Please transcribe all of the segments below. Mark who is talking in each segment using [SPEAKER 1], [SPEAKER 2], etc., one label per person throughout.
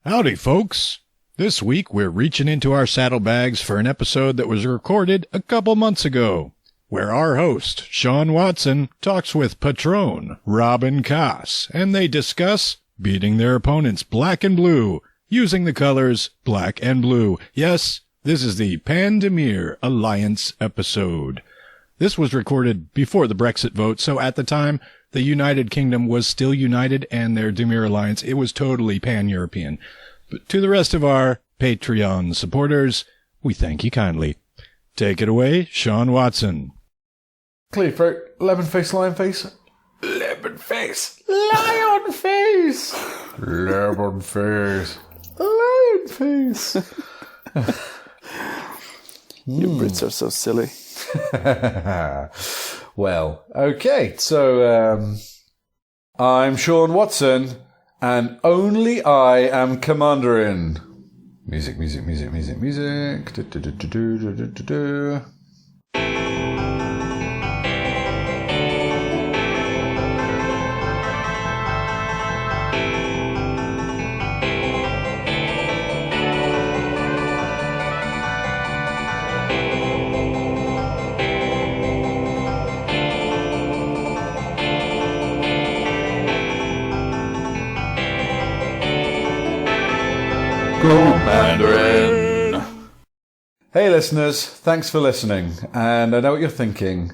[SPEAKER 1] Howdy, folks. This week we're reaching into our saddlebags for an episode that was recorded a couple months ago, where our host, Sean Watson, talks with patron Robin Kaas, and they discuss beating their opponents black and blue, using the colors black and blue. Yes, this is the Dimir Alliance episode. This was recorded before the Brexit vote, so at the time, the United Kingdom was still united, and their Dimir Alliance, it was totally pan-European. But to the rest of our Patreon supporters, we thank you kindly. Take it away, Sean Watson.
[SPEAKER 2] Clear throat, lemon face, lion face. Lemon face, lion face. Lemon face, lion face.
[SPEAKER 3] You Brits are so silly.
[SPEAKER 2] Well, okay, so I'm Sean Watson, and only I am commanderin. Music. Do. Commanderin. Hey listeners, thanks for listening. And I know what you're thinking.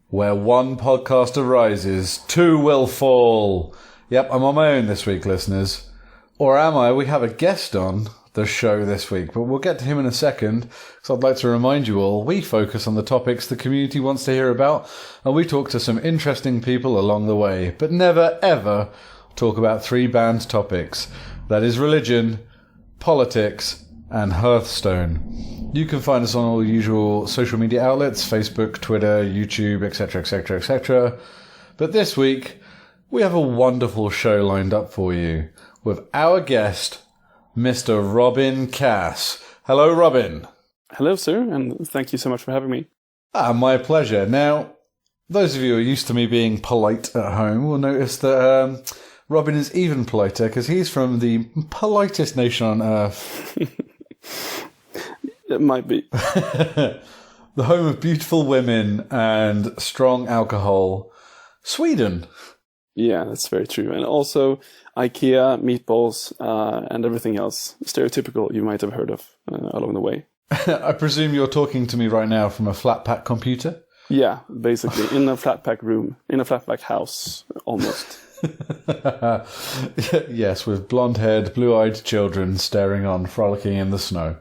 [SPEAKER 2] Where one podcaster rises, two will fall. Yep, I'm on my own this week, listeners. Or am I? We have a guest on the show this week, but we'll get to him in a second, because I'd like to remind you all, we focus on the topics the community wants to hear about, and we talk to some interesting people along the way, but never, ever talk about three banned topics. That is religion, politics, and Hearthstone. You can find us on all the usual social media outlets, Facebook, Twitter, YouTube, etc., etc., etc. But this week, we have a wonderful show lined up for you with our guest, Mr. Robin Kaas. Hello, Robin.
[SPEAKER 3] Hello, sir, and thank you so much for having me.
[SPEAKER 2] My pleasure. Now, those of you who are used to me being polite at home will notice that Robin is even politer because he's from the politest nation on earth.
[SPEAKER 3] It might be.
[SPEAKER 2] The home of beautiful women and strong alcohol. Sweden.
[SPEAKER 3] Yeah, that's very true. And also IKEA, meatballs, and everything else stereotypical you might have heard of along the way.
[SPEAKER 2] I presume you're talking to me right now from a flat pack computer?
[SPEAKER 3] Yeah, basically. In a flat pack room. In a flat pack house, almost.
[SPEAKER 2] Yes, with blonde-haired, blue-eyed children staring on, frolicking in the snow.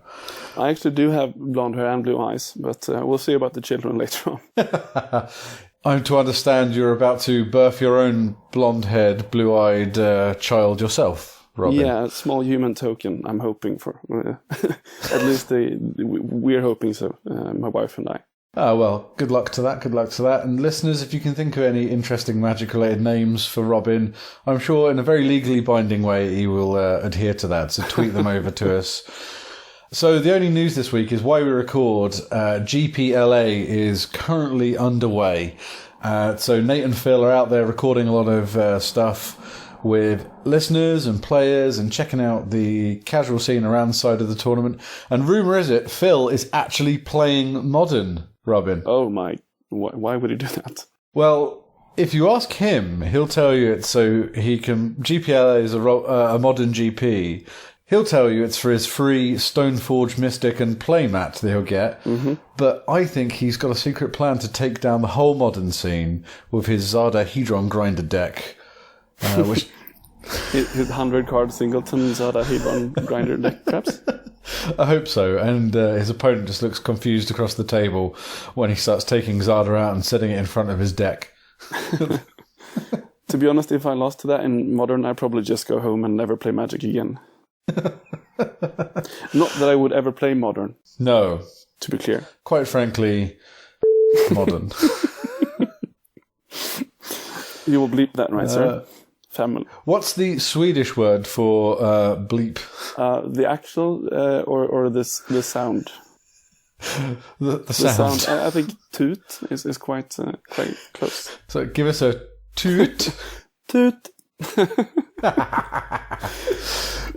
[SPEAKER 3] I actually do have blonde hair and blue eyes, but we'll see about the children later on.
[SPEAKER 2] I'm to understand you're about to birth your own blonde-haired, blue-eyed child yourself, Robin.
[SPEAKER 3] Yeah, a small human token, I'm hoping for. At least we're hoping so, my wife and I.
[SPEAKER 2] Oh, well, good luck to that, And listeners, if you can think of any interesting magic-related names for Robin, I'm sure in a very legally binding way he will adhere to that, so tweet them over to us. So the only news this week is why we record. GPLA is currently underway. So Nate and Phil are out there recording a lot of stuff with listeners and players and checking out the casual scene around the side of the tournament. And rumour is it, Phil is actually playing Modern, Robin.
[SPEAKER 3] Oh my, why would he do that?
[SPEAKER 2] Well, if you ask him, he'll tell you it's so he can... GPLA is a Modern GP. He'll tell you it's for his free Stoneforge Mystic and playmat that he'll get. Mm-hmm. But I think he's got a secret plan to take down the whole Modern scene with his Zada Hedron Grinder deck. Which
[SPEAKER 3] his 100-card singleton Zada Hedron Grinder deck, perhaps?
[SPEAKER 2] I hope so. And his opponent just looks confused across the table when he starts taking Zada out and setting it in front of his deck.
[SPEAKER 3] To be honest, if I lost to that in Modern, I'd probably just go home and never play Magic again. Not that I would ever play Modern.
[SPEAKER 2] No.
[SPEAKER 3] To be clear.
[SPEAKER 2] Quite frankly, Modern.
[SPEAKER 3] You will bleep that, right, sir? Family.
[SPEAKER 2] What's the Swedish word for bleep?
[SPEAKER 3] The actual or the sound?
[SPEAKER 2] The sound.
[SPEAKER 3] I think toot is quite close.
[SPEAKER 2] So give us a toot.
[SPEAKER 3] Toot.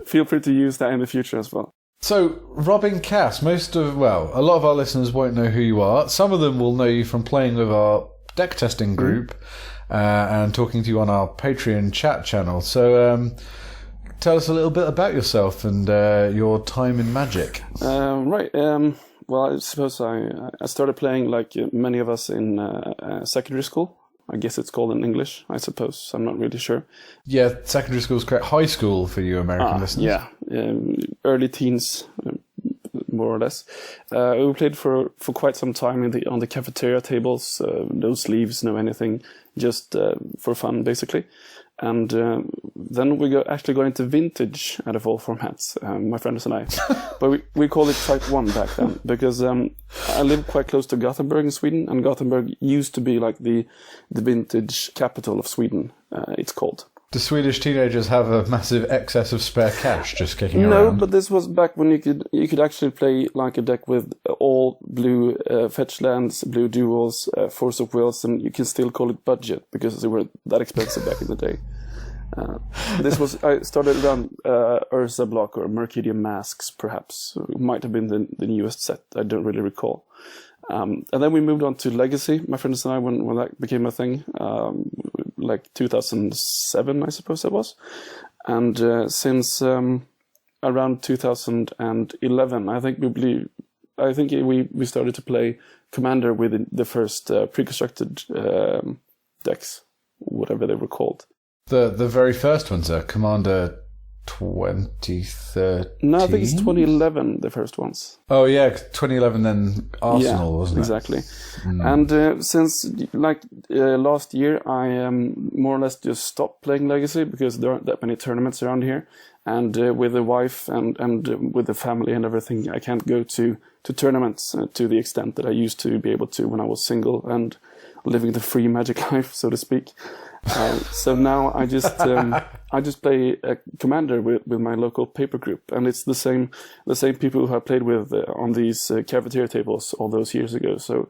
[SPEAKER 3] feel free to use that in the future as well.
[SPEAKER 2] So, Robin Kaas, a lot of our listeners won't know who you are. Some of them will know you from playing with our deck testing group and talking to you on our Patreon chat channel. So, tell us a little bit about yourself and your time in Magic.
[SPEAKER 3] Right. Well, I suppose I started playing like many of us in secondary school. I guess it's called in English, I suppose. I'm not really sure.
[SPEAKER 2] Yeah, secondary school is correct. High school for you American listeners.
[SPEAKER 3] Yeah, early teens, more or less. We played for quite some time on the cafeteria tables. No sleeves, no anything, just for fun, basically. And then we actually got into vintage out of all formats, my friends and I. But we called it Type 1 back then, because I lived quite close to Gothenburg in Sweden, and Gothenburg used to be like the vintage capital of Sweden, it's called.
[SPEAKER 2] Do Swedish teenagers have a massive excess of spare cash just kicking around?
[SPEAKER 3] No, but this was back when you could actually play like a deck with all blue fetch lands, blue duels, Force of Wills, and you can still call it budget because they were that expensive back in the day. I started around Urza Block or Mercurium Masks, perhaps. It might have been the newest set. I don't really recall. And then we moved on to Legacy, my friends and I, when that became a thing, like 2007, I suppose that was. And since around 2011, I think we started to play Commander with the first pre-constructed decks, whatever they were called.
[SPEAKER 2] The very first ones are Commander 2013?
[SPEAKER 3] No, I think it's 2011, the first ones.
[SPEAKER 2] Oh, yeah, 2011 then Arsenal, wasn't it?
[SPEAKER 3] Exactly. And since, last year, I more or less just stopped playing Legacy because there aren't that many tournaments around here. And with the wife and with the family and everything, I can't go to tournaments to the extent that I used to be able to when I was single and living the free Magic life, so to speak. So now I just play a Commander with my local paper group, and it's the same people who I played with on these cafeteria tables all those years ago. So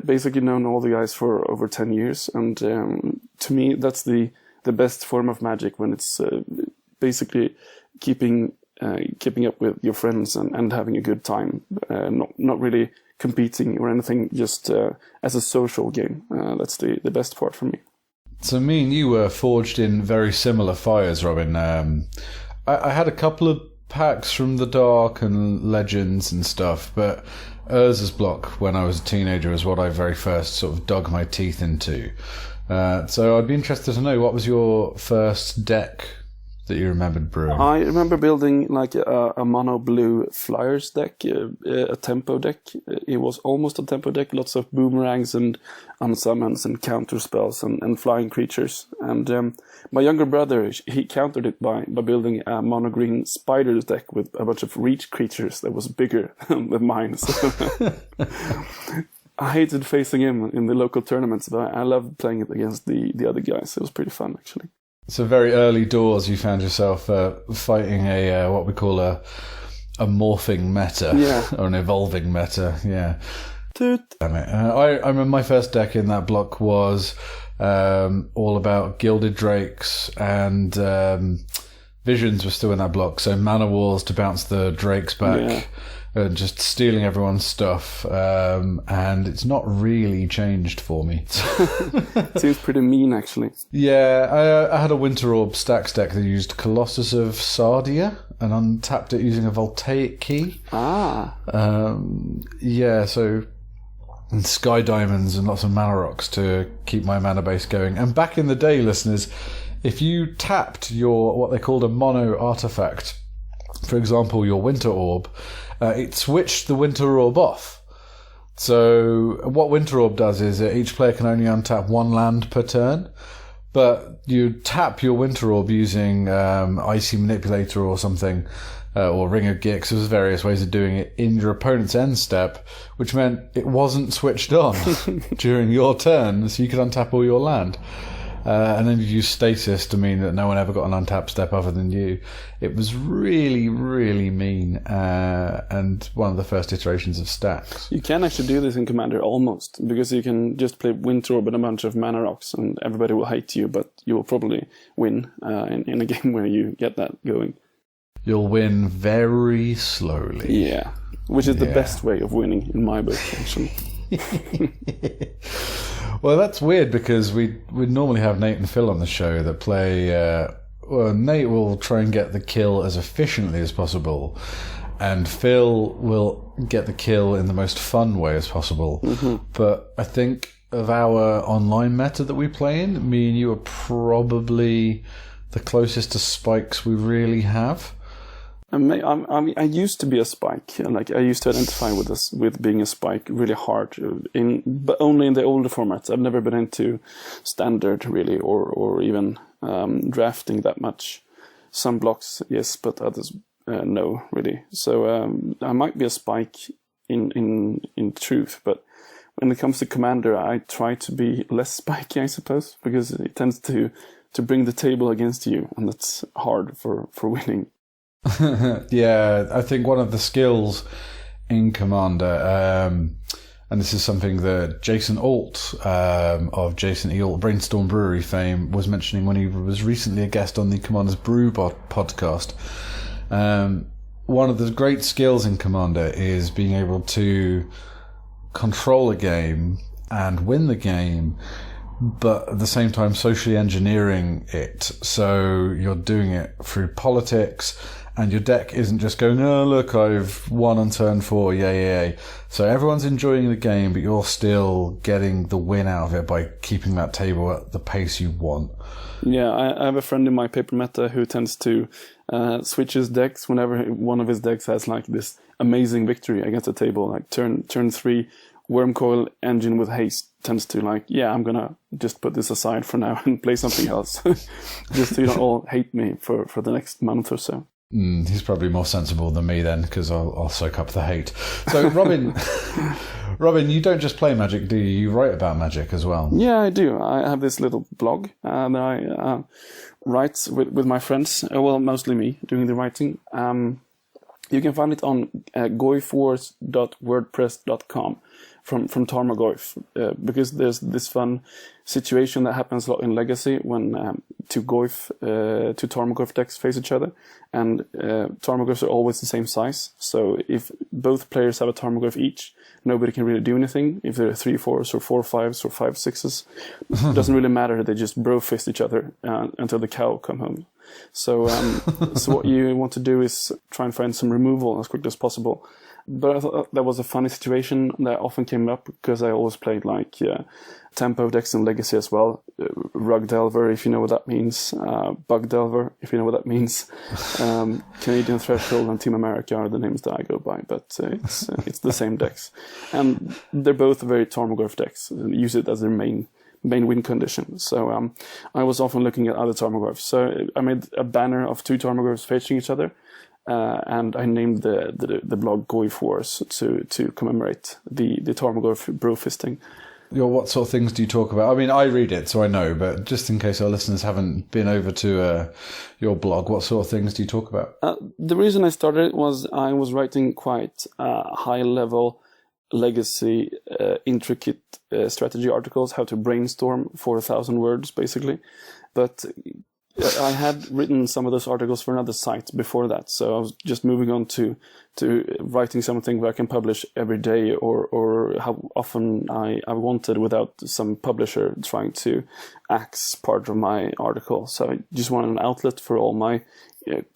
[SPEAKER 3] basically known all the guys for over 10 years, and to me that's the best form of Magic, when it's basically keeping up with your friends and having a good time, not really competing or anything, just as a social game. That's the best part for me.
[SPEAKER 2] So me and you were forged in very similar fires, Robin. I had a couple of packs from the Dark and Legends and stuff, but Urza's Block, when I was a teenager, was what I very first sort of dug my teeth into. So I'd be interested to know, what was your first deck that you remembered brewing?
[SPEAKER 3] I remember building like a mono blue Flyers deck, a tempo deck. It was almost a tempo deck, lots of boomerangs and unsummons and counter spells and flying creatures. And my younger brother, he countered it by building a mono green Spiders deck with a bunch of reach creatures that was bigger than mine. So I hated facing him in the local tournaments, but I loved playing it against the other guys. It was pretty fun, actually.
[SPEAKER 2] So very early doors, you found yourself fighting what we call a morphing meta, or an evolving meta. Yeah. Damn it! I remember my first deck in that block was all about Gilded Drakes, and Visions were still in that block. So mana walls to bounce the Drakes back. And just stealing everyone's stuff, and it's not really changed for me.
[SPEAKER 3] Seems pretty mean, actually.
[SPEAKER 2] Yeah, I had a Winter Orb stacks deck that used Colossus of Sardia and untapped it using a Voltaic Key. So and Sky Diamonds and lots of mana rocks to keep my mana base going. And back in the day, listeners, if you tapped your what they called a mono artifact, for example, your Winter Orb, it switched the Winter Orb off. So what Winter Orb does is each player can only untap one land per turn, but you tap your Winter Orb using Icy Manipulator or something, or Ring of Gix. There's various ways of doing it in your opponent's end step, which meant it wasn't switched on during your turn, so you could untap all your land. And then you use Stasis to mean that no one ever got an untapped step other than you. It was really, really mean, and one of the first iterations of stacks.
[SPEAKER 3] You can actually do this in Commander almost, because you can just play Winter Orb and a bunch of mana rocks, and everybody will hate you, but you will probably win in a game where you get that going.
[SPEAKER 2] You'll win very slowly.
[SPEAKER 3] Yeah, which is the best way of winning in my book, actually.
[SPEAKER 2] Well, that's weird because we'd normally have Nate and Phil on the show that play... well, Nate will try and get the kill as efficiently as possible, and Phil will get the kill in the most fun way as possible. Mm-hmm. But I think of our online meta that we play in, me and you are probably the closest to spikes we really have.
[SPEAKER 3] I used to be a spike. Like, I used to identify with being a spike really hard, but only in the older formats. I've never been into standard really, or even drafting that much. Some blocks, yes, but others, no, really. So I might be a spike in truth, but when it comes to Commander, I try to be less spiky, I suppose, because it tends to bring the table against you, and that's hard for winning.
[SPEAKER 2] Yeah, I think one of the skills in Commander, and this is something that Jason Alt of Jason E. Alt Brainstorm Brewery fame was mentioning when he was recently a guest on the Commander's Brew podcast. One of the great skills in Commander is being able to control a game and win the game, but at the same time socially engineering it. So you're doing it through politics, and your deck isn't just going, oh, look, I've won on turn 4, yay. So everyone's enjoying the game, but you're still getting the win out of it by keeping that table at the pace you want.
[SPEAKER 3] Yeah, I have a friend in my paper meta who tends to switch his decks whenever one of his decks has like this amazing victory against the table. Like turn 3, Wormcoil Engine with haste tends to like, yeah, I'm gonna just put this aside for now and play something else. Just so you don't all hate me for the next month or so.
[SPEAKER 2] He's probably more sensible than me then, because I'll soak up the hate. So, Robin, you don't just play Magic, do you? You write about Magic as well.
[SPEAKER 3] Yeah, I do. I have this little blog, and I write with my friends. Well, mostly me doing the writing. You can find it on goifwars.wordpress.com from Tarmogoyf, because there's this fun situation that happens a lot in Legacy when two Tarmogoyf decks face each other, and Tarmogoyfs are always the same size. So if both players have a Tarmogoyf each, nobody can really do anything. If there are 3 4s or 4 5s or 5 6s, it doesn't really matter. They just bro fist each other until the cow come home. So so what you want to do is try and find some removal as quickly as possible. But I thought that was a funny situation that often came up because I always played like tempo decks in Legacy as well. Rug Delver, if you know what that means. Bug Delver, if you know what that means. Canadian Threshold and Team America are the names that I go by, but it's the same decks. And they're both very Tarmogoyf decks. Use it as their main win condition. So I was often looking at other Tarmogoyfs. So I made a banner of 2 Tarmogoyfs facing each other. And I named the blog Goif Wars to commemorate the Tarmogoyf bro fisting.
[SPEAKER 2] What sort of things do you talk about? I mean, I read it, so I know, but just in case our listeners haven't been over to your blog, what sort of things do you talk about?
[SPEAKER 3] The reason I started was I was writing quite high-level Legacy, intricate strategy articles, how to brainstorm 4,000 words, basically. But I had written some of those articles for another site before that, so I was just moving on to writing something where I can publish every day or how often I wanted without some publisher trying to axe part of my article. So I just wanted an outlet for all my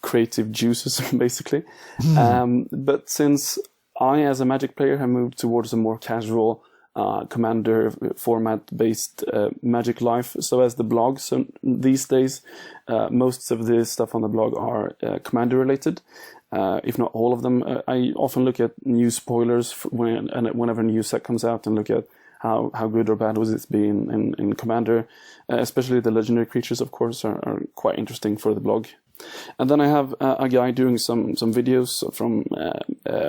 [SPEAKER 3] creative juices, basically. But since I, as a Magic player, have moved towards a more casual Commander format-based Magic life, so as the blog. So these days, most of the stuff on the blog are Commander-related, if not all of them. I often look at new spoilers whenever a new set comes out and look at how good or bad was it been in Commander. Especially the legendary creatures, of course, are quite interesting for the blog. And then I have a guy doing some videos from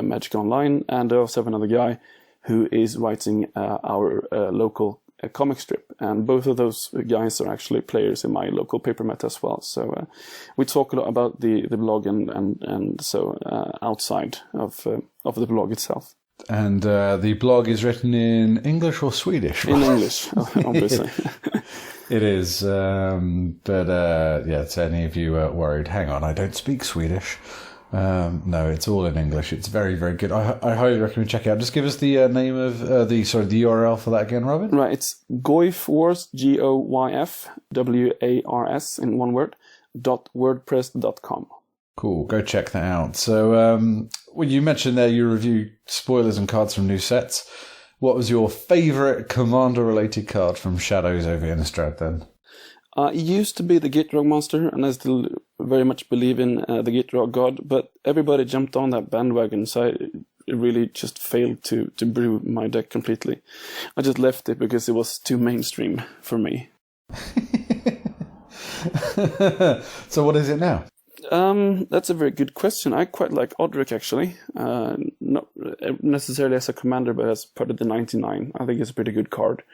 [SPEAKER 3] Magic Online, and I also have another guy who is writing our local comic strip. And both of those guys are actually players in my local paper meta as well. So we talk a lot about the blog and so outside of the blog itself.
[SPEAKER 2] And the blog is written in English or Swedish?
[SPEAKER 3] In English, obviously.
[SPEAKER 2] It is, to any of you worried, hang on, I don't speak Swedish. No, it's all in English. It's very, very good. I highly recommend check it out. Just give us the name of the URL for that again, Robin.
[SPEAKER 3] Right, it's Goyfwars, GOYFWARS in one word, .wordpress.com.
[SPEAKER 2] Cool, go check that out. So, you mentioned there you review spoilers and cards from new sets. What was your favourite Commander-related card from Shadows over Innistrad then?
[SPEAKER 3] It used to be the Gitrog monster, and I still very much believe in the Gitrog god, but everybody jumped on that bandwagon, so it really just failed to brew my deck completely. I just left it because it was too mainstream for me.
[SPEAKER 2] So what is it now?
[SPEAKER 3] That's a very good question. I quite like Odric, actually. Not necessarily as a commander, but as part of the 99. I think it's a pretty good card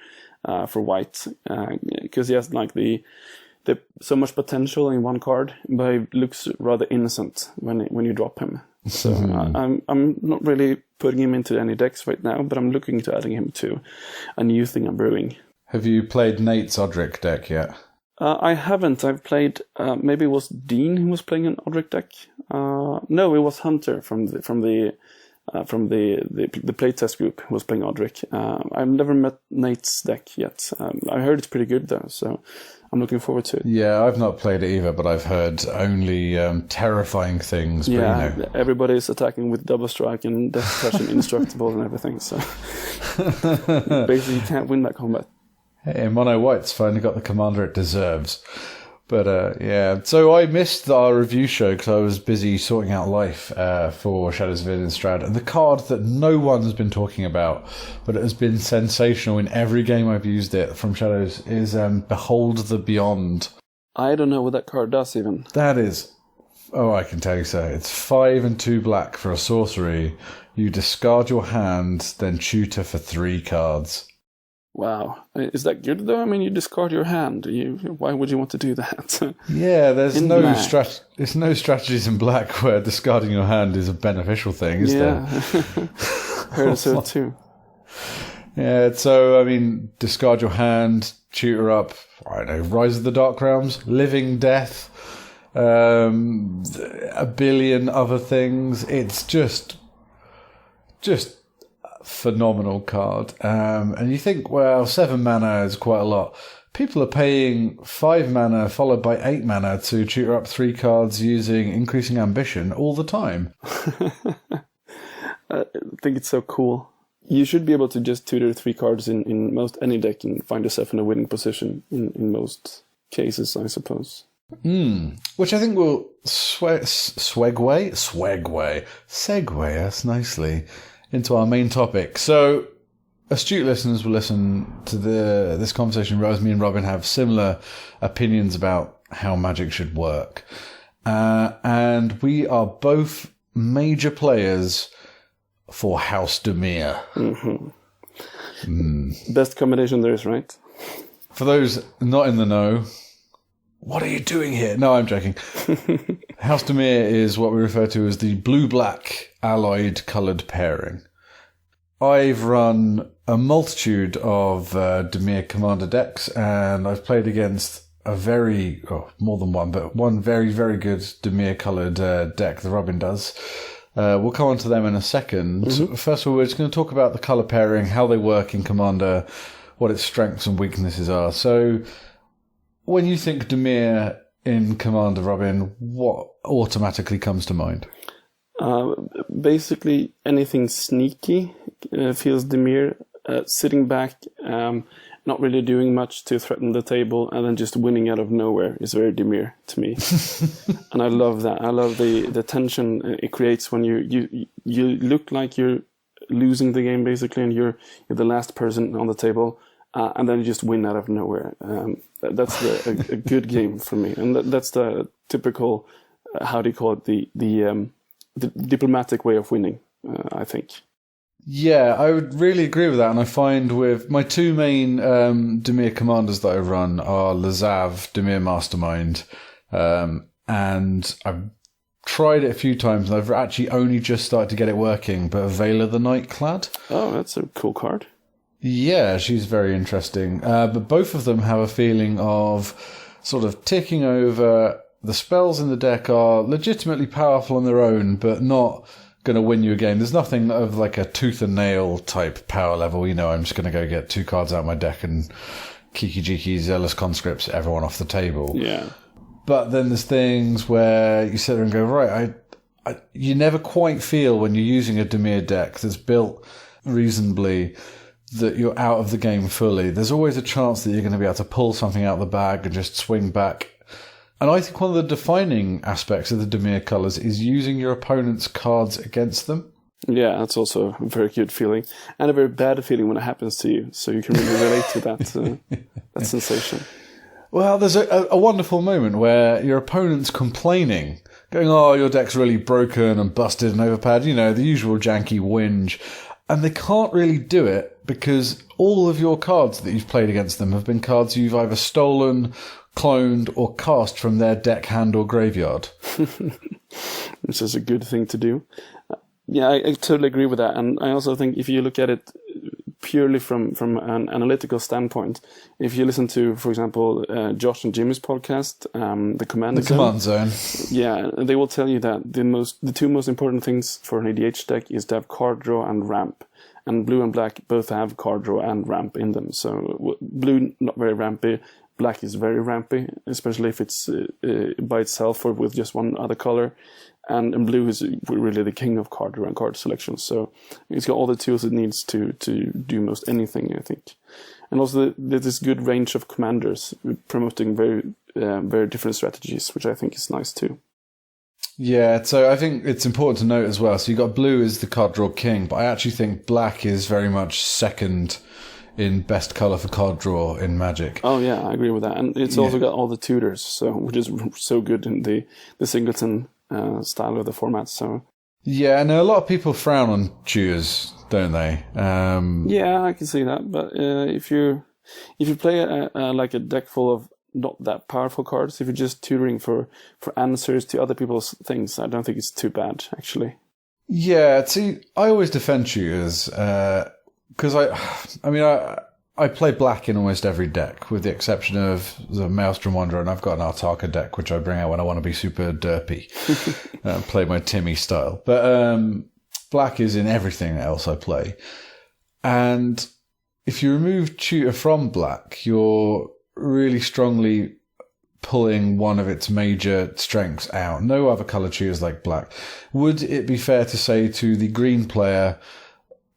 [SPEAKER 3] for white, because he has like the so much potential in one card, but he looks rather innocent when you drop him. So I'm not really putting him into any decks right now, but I'm looking to adding him to a new thing I'm brewing.
[SPEAKER 2] Have you played Nate's Odric deck yet?
[SPEAKER 3] I haven't. I've played. Maybe it was Dean who was playing an Odric deck. No, it was Hunter from the playtest group who was playing Odric. I've never met Nate's deck yet. I heard it's pretty good though, so I'm looking forward to it.
[SPEAKER 2] Yeah, I've not played it either, but I've heard only terrifying things.
[SPEAKER 3] Yeah, but, everybody's attacking with double strike and death touch and indestructible and everything. So basically, you can't win that combat.
[SPEAKER 2] Hey, Mono White's finally got the commander it deserves. But so I missed our review show because I was busy sorting out life for Shadows of Innistrad. And the card that no one's been talking about, but it has been sensational in every game I've used it from Shadows, is Behold the Beyond.
[SPEAKER 3] I don't know what that card does even.
[SPEAKER 2] That is... Oh, I can tell you so. It's 5 and 2 black for a sorcery. You discard your hand, then tutor for 3 cards.
[SPEAKER 3] Wow. Is that good, though? I mean, you discard your hand. Why would you want to do that?
[SPEAKER 2] Yeah, there's no strategies in black where discarding your hand is a beneficial thing, is there?
[SPEAKER 3] Heard so too.
[SPEAKER 2] Yeah, so, I mean, discard your hand, tutor up, I don't know, Rise of the Dark Realms, Living Death, a billion other things. It's just phenomenal card. And you think, well, 7 mana is quite a lot. People are paying 5 mana followed by 8 mana to tutor up 3 cards using Increasing Ambition all the time.
[SPEAKER 3] I think it's so cool. You should be able to just tutor 3 cards in most any deck and find yourself in a winning position in most cases, I suppose.
[SPEAKER 2] Which I think will segue us nicely into our main topic. So, astute listeners will listen to this conversation as me and Robin have similar opinions about how Magic should work. And we are both major players for House Dimir.
[SPEAKER 3] Best combination there is, right?
[SPEAKER 2] For those not in the know, what are you doing here? No, I'm joking. House Dimir is what we refer to as the blue-black alloyed coloured pairing. I've run a multitude of Dimir Commander decks, and I've played against more than one, but one very, very good Dimir coloured deck, the Robin does. We'll come on to them in a second. First of all, we're just going to talk about the colour pairing, how they work in Commander, what its strengths and weaknesses are. So, when you think Dimir in Commander, Robin, what automatically comes to mind?
[SPEAKER 3] Basically, anything sneaky feels Dimir. Sitting back, not really doing much to threaten the table, and then just winning out of nowhere is very Dimir to me. And I love that. I love the tension it creates when you look like you're losing the game, basically, and you're the last person on the table. And then you just win out of nowhere. That's a good game for me, and that's the typical, how do you call it, the diplomatic way of winning. I think.
[SPEAKER 2] Yeah, I would really agree with that, and I find with my 2 main Dimir commanders that I run are Lazav, Dimir Mastermind, and I've tried it a few times, and I've actually only just started to get it working. But Vela the Nightclad.
[SPEAKER 3] Oh, that's a cool card.
[SPEAKER 2] Yeah, she's very interesting. But both of them have a feeling of sort of ticking over. The spells in the deck are legitimately powerful on their own, but not going to win you a game. There's nothing of like a tooth and nail type power level. I'm just going to go get 2 cards out of my deck and Kiki-Jiki, Zealous Conscripts, everyone off the table.
[SPEAKER 3] Yeah.
[SPEAKER 2] But then there's things where you sit there and go, right, you never quite feel when you're using a Dimir deck that's built reasonably that you're out of the game fully. There's always a chance that you're going to be able to pull something out of the bag and just swing back. And I think one of the defining aspects of the Dimir colours is using your opponent's cards against them.
[SPEAKER 3] Yeah, that's also a very good feeling. And a very bad feeling when it happens to you. So you can really relate to that sensation.
[SPEAKER 2] Well, there's a wonderful moment where your opponent's complaining, going, oh, your deck's really broken and busted and overpowered, the usual janky whinge. And they can't really do it because all of your cards that you've played against them have been cards you've either stolen, cloned, or cast from their deck, hand, or graveyard.
[SPEAKER 3] Which is a good thing to do. Yeah, I totally agree with that. And I also think if you look at it purely from an analytical standpoint, if you listen to, for example, Josh and Jimmy's podcast, the Command
[SPEAKER 2] Zone.
[SPEAKER 3] Yeah, they will tell you that the 2 most important things for an EDH deck is to have card draw and ramp. And blue and black both have card draw and ramp in them. So blue, not very rampy. Black is very rampy, especially if it's by itself or with just one other color. And blue is really the king of card draw and card selection. So it's got all the tools it needs to do most anything, I think. And also there's this good range of commanders promoting very very different strategies, which I think is nice too.
[SPEAKER 2] Yeah, so I think it's important to note as well. So you got blue as the card draw king, but I actually think black is very much second in best colour for card draw in Magic.
[SPEAKER 3] Oh yeah, I agree with that. And it's also got all the tutors, so which is so good in the singleton style of the format. So
[SPEAKER 2] yeah, and a lot of people frown on tutors, don't they?
[SPEAKER 3] Yeah, I can see that. But if you play like a deck full of not that powerful cards, if you're just tutoring for answers to other people's things, I don't think it's too bad, actually.
[SPEAKER 2] Yeah, see, I always defend tutors because I play black in almost every deck, with the exception of the Maelstrom Wanderer, and I've got an Artaka deck, which I bring out when I want to be super derpy, play my Timmy style. But black is in everything else I play. And if you remove tutor from black, you're really strongly pulling one of its major strengths out. No other colour tutors like black. Would it be fair to say to the green player,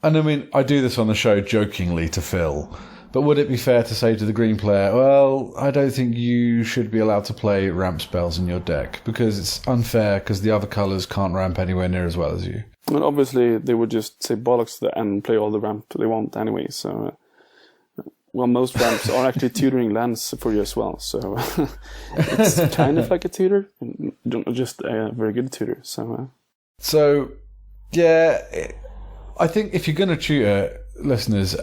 [SPEAKER 2] and I mean, I do this on the show jokingly to Phil, but would it be fair to say to the green player, well, I don't think you should be allowed to play ramp spells in your deck because it's unfair because the other colours can't ramp anywhere near as well as you?
[SPEAKER 3] Well, obviously, they would just say bollocks to that and play all the ramp they want anyway, so... Well, most ramps are actually tutoring lands for you as well, so it's kind of like a tutor, just a very good tutor. So yeah, I think if you're going to tutor, listeners,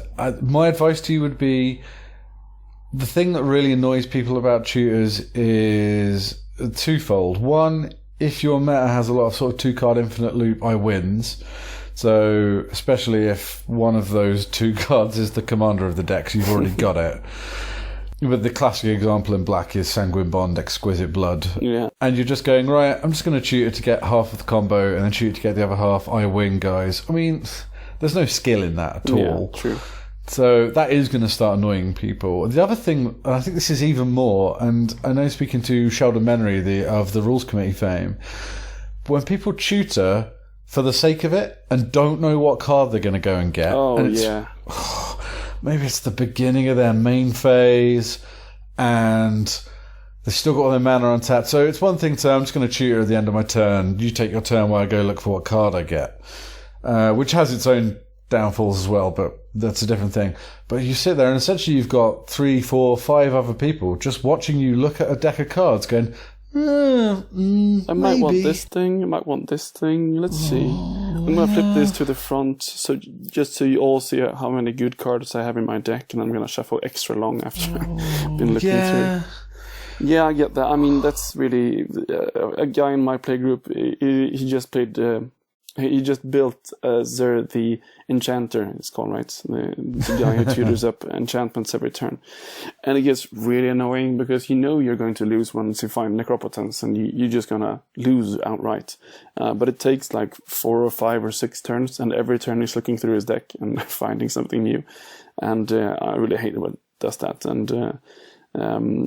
[SPEAKER 3] my advice to you would be, the thing that really annoys people about tutors is twofold. One, if your meta has a lot of sort of 2-card infinite loop, I wins. So, especially if one of those 2 cards is the commander of the deck, so you've already got it. But the classic example in black is Sanguine Bond, Exquisite Blood. Yeah. And
[SPEAKER 2] you're just going, right, I'm just going to tutor to get half of the combo, and then tutor to get the other half. I win, guys. I mean, there's no skill in that at all.
[SPEAKER 3] Yeah, true.
[SPEAKER 2] So that is going to start annoying people. The other thing, and I think this is even more, and I know speaking to Sheldon Menery of the Rules Committee fame, when people tutor for the sake of it and don't know what card they're going to go and get.
[SPEAKER 3] Oh, yeah.
[SPEAKER 2] Maybe it's the beginning of their main phase and they've still got all their mana untapped. So it's one thing to say, I'm just going to tutor at the end of my turn. You take your turn while I go look for what card I get, which has its own downfalls as well, but that's a different thing. But you sit there and essentially you've got 3, 4, 5 other people just watching you look at a deck of cards going,
[SPEAKER 3] I might want this thing, I might want this thing, let's see. I'm going to flip this to the front, so just so you all see how many good cards I have in my deck, and I'm going to shuffle extra long after I've been looking through. Yeah, I get that. I mean, that's really... a guy in my playgroup, he just played He just built Zer the Enchanter, it's called, right? The guy who tutors up enchantments every turn. And it gets really annoying because you know you're going to lose once you find Necropotence, and you're just going to lose outright. But it takes like 4 or 5 or 6 turns, and every turn he's looking through his deck and finding something new. And I really hate it when it does that. And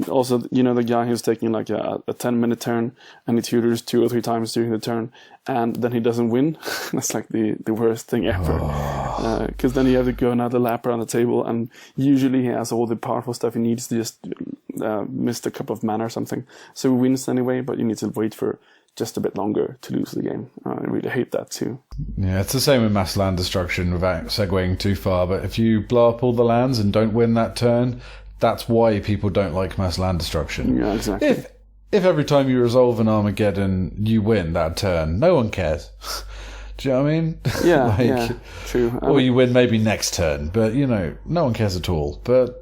[SPEAKER 3] also, the guy who's taking like a 10-minute turn and he tutors 2 or 3 times during the turn, and then he doesn't win. That's like the worst thing ever. Because then you have to go another lap around the table, and usually he has all the powerful stuff he needs to just miss a cup of mana or something. So he wins anyway, but you need to wait for just a bit longer to lose the game. I really hate that too.
[SPEAKER 2] Yeah, it's the same with mass land destruction without segueing too far, but if you blow up all the lands and don't win that turn, that's why people don't like mass land destruction.
[SPEAKER 3] Yeah, exactly.
[SPEAKER 2] If every time you resolve an Armageddon, you win that turn, no one cares. Do you know what I mean?
[SPEAKER 3] Yeah, yeah, true.
[SPEAKER 2] Or you win maybe next turn, but, no one cares at all. But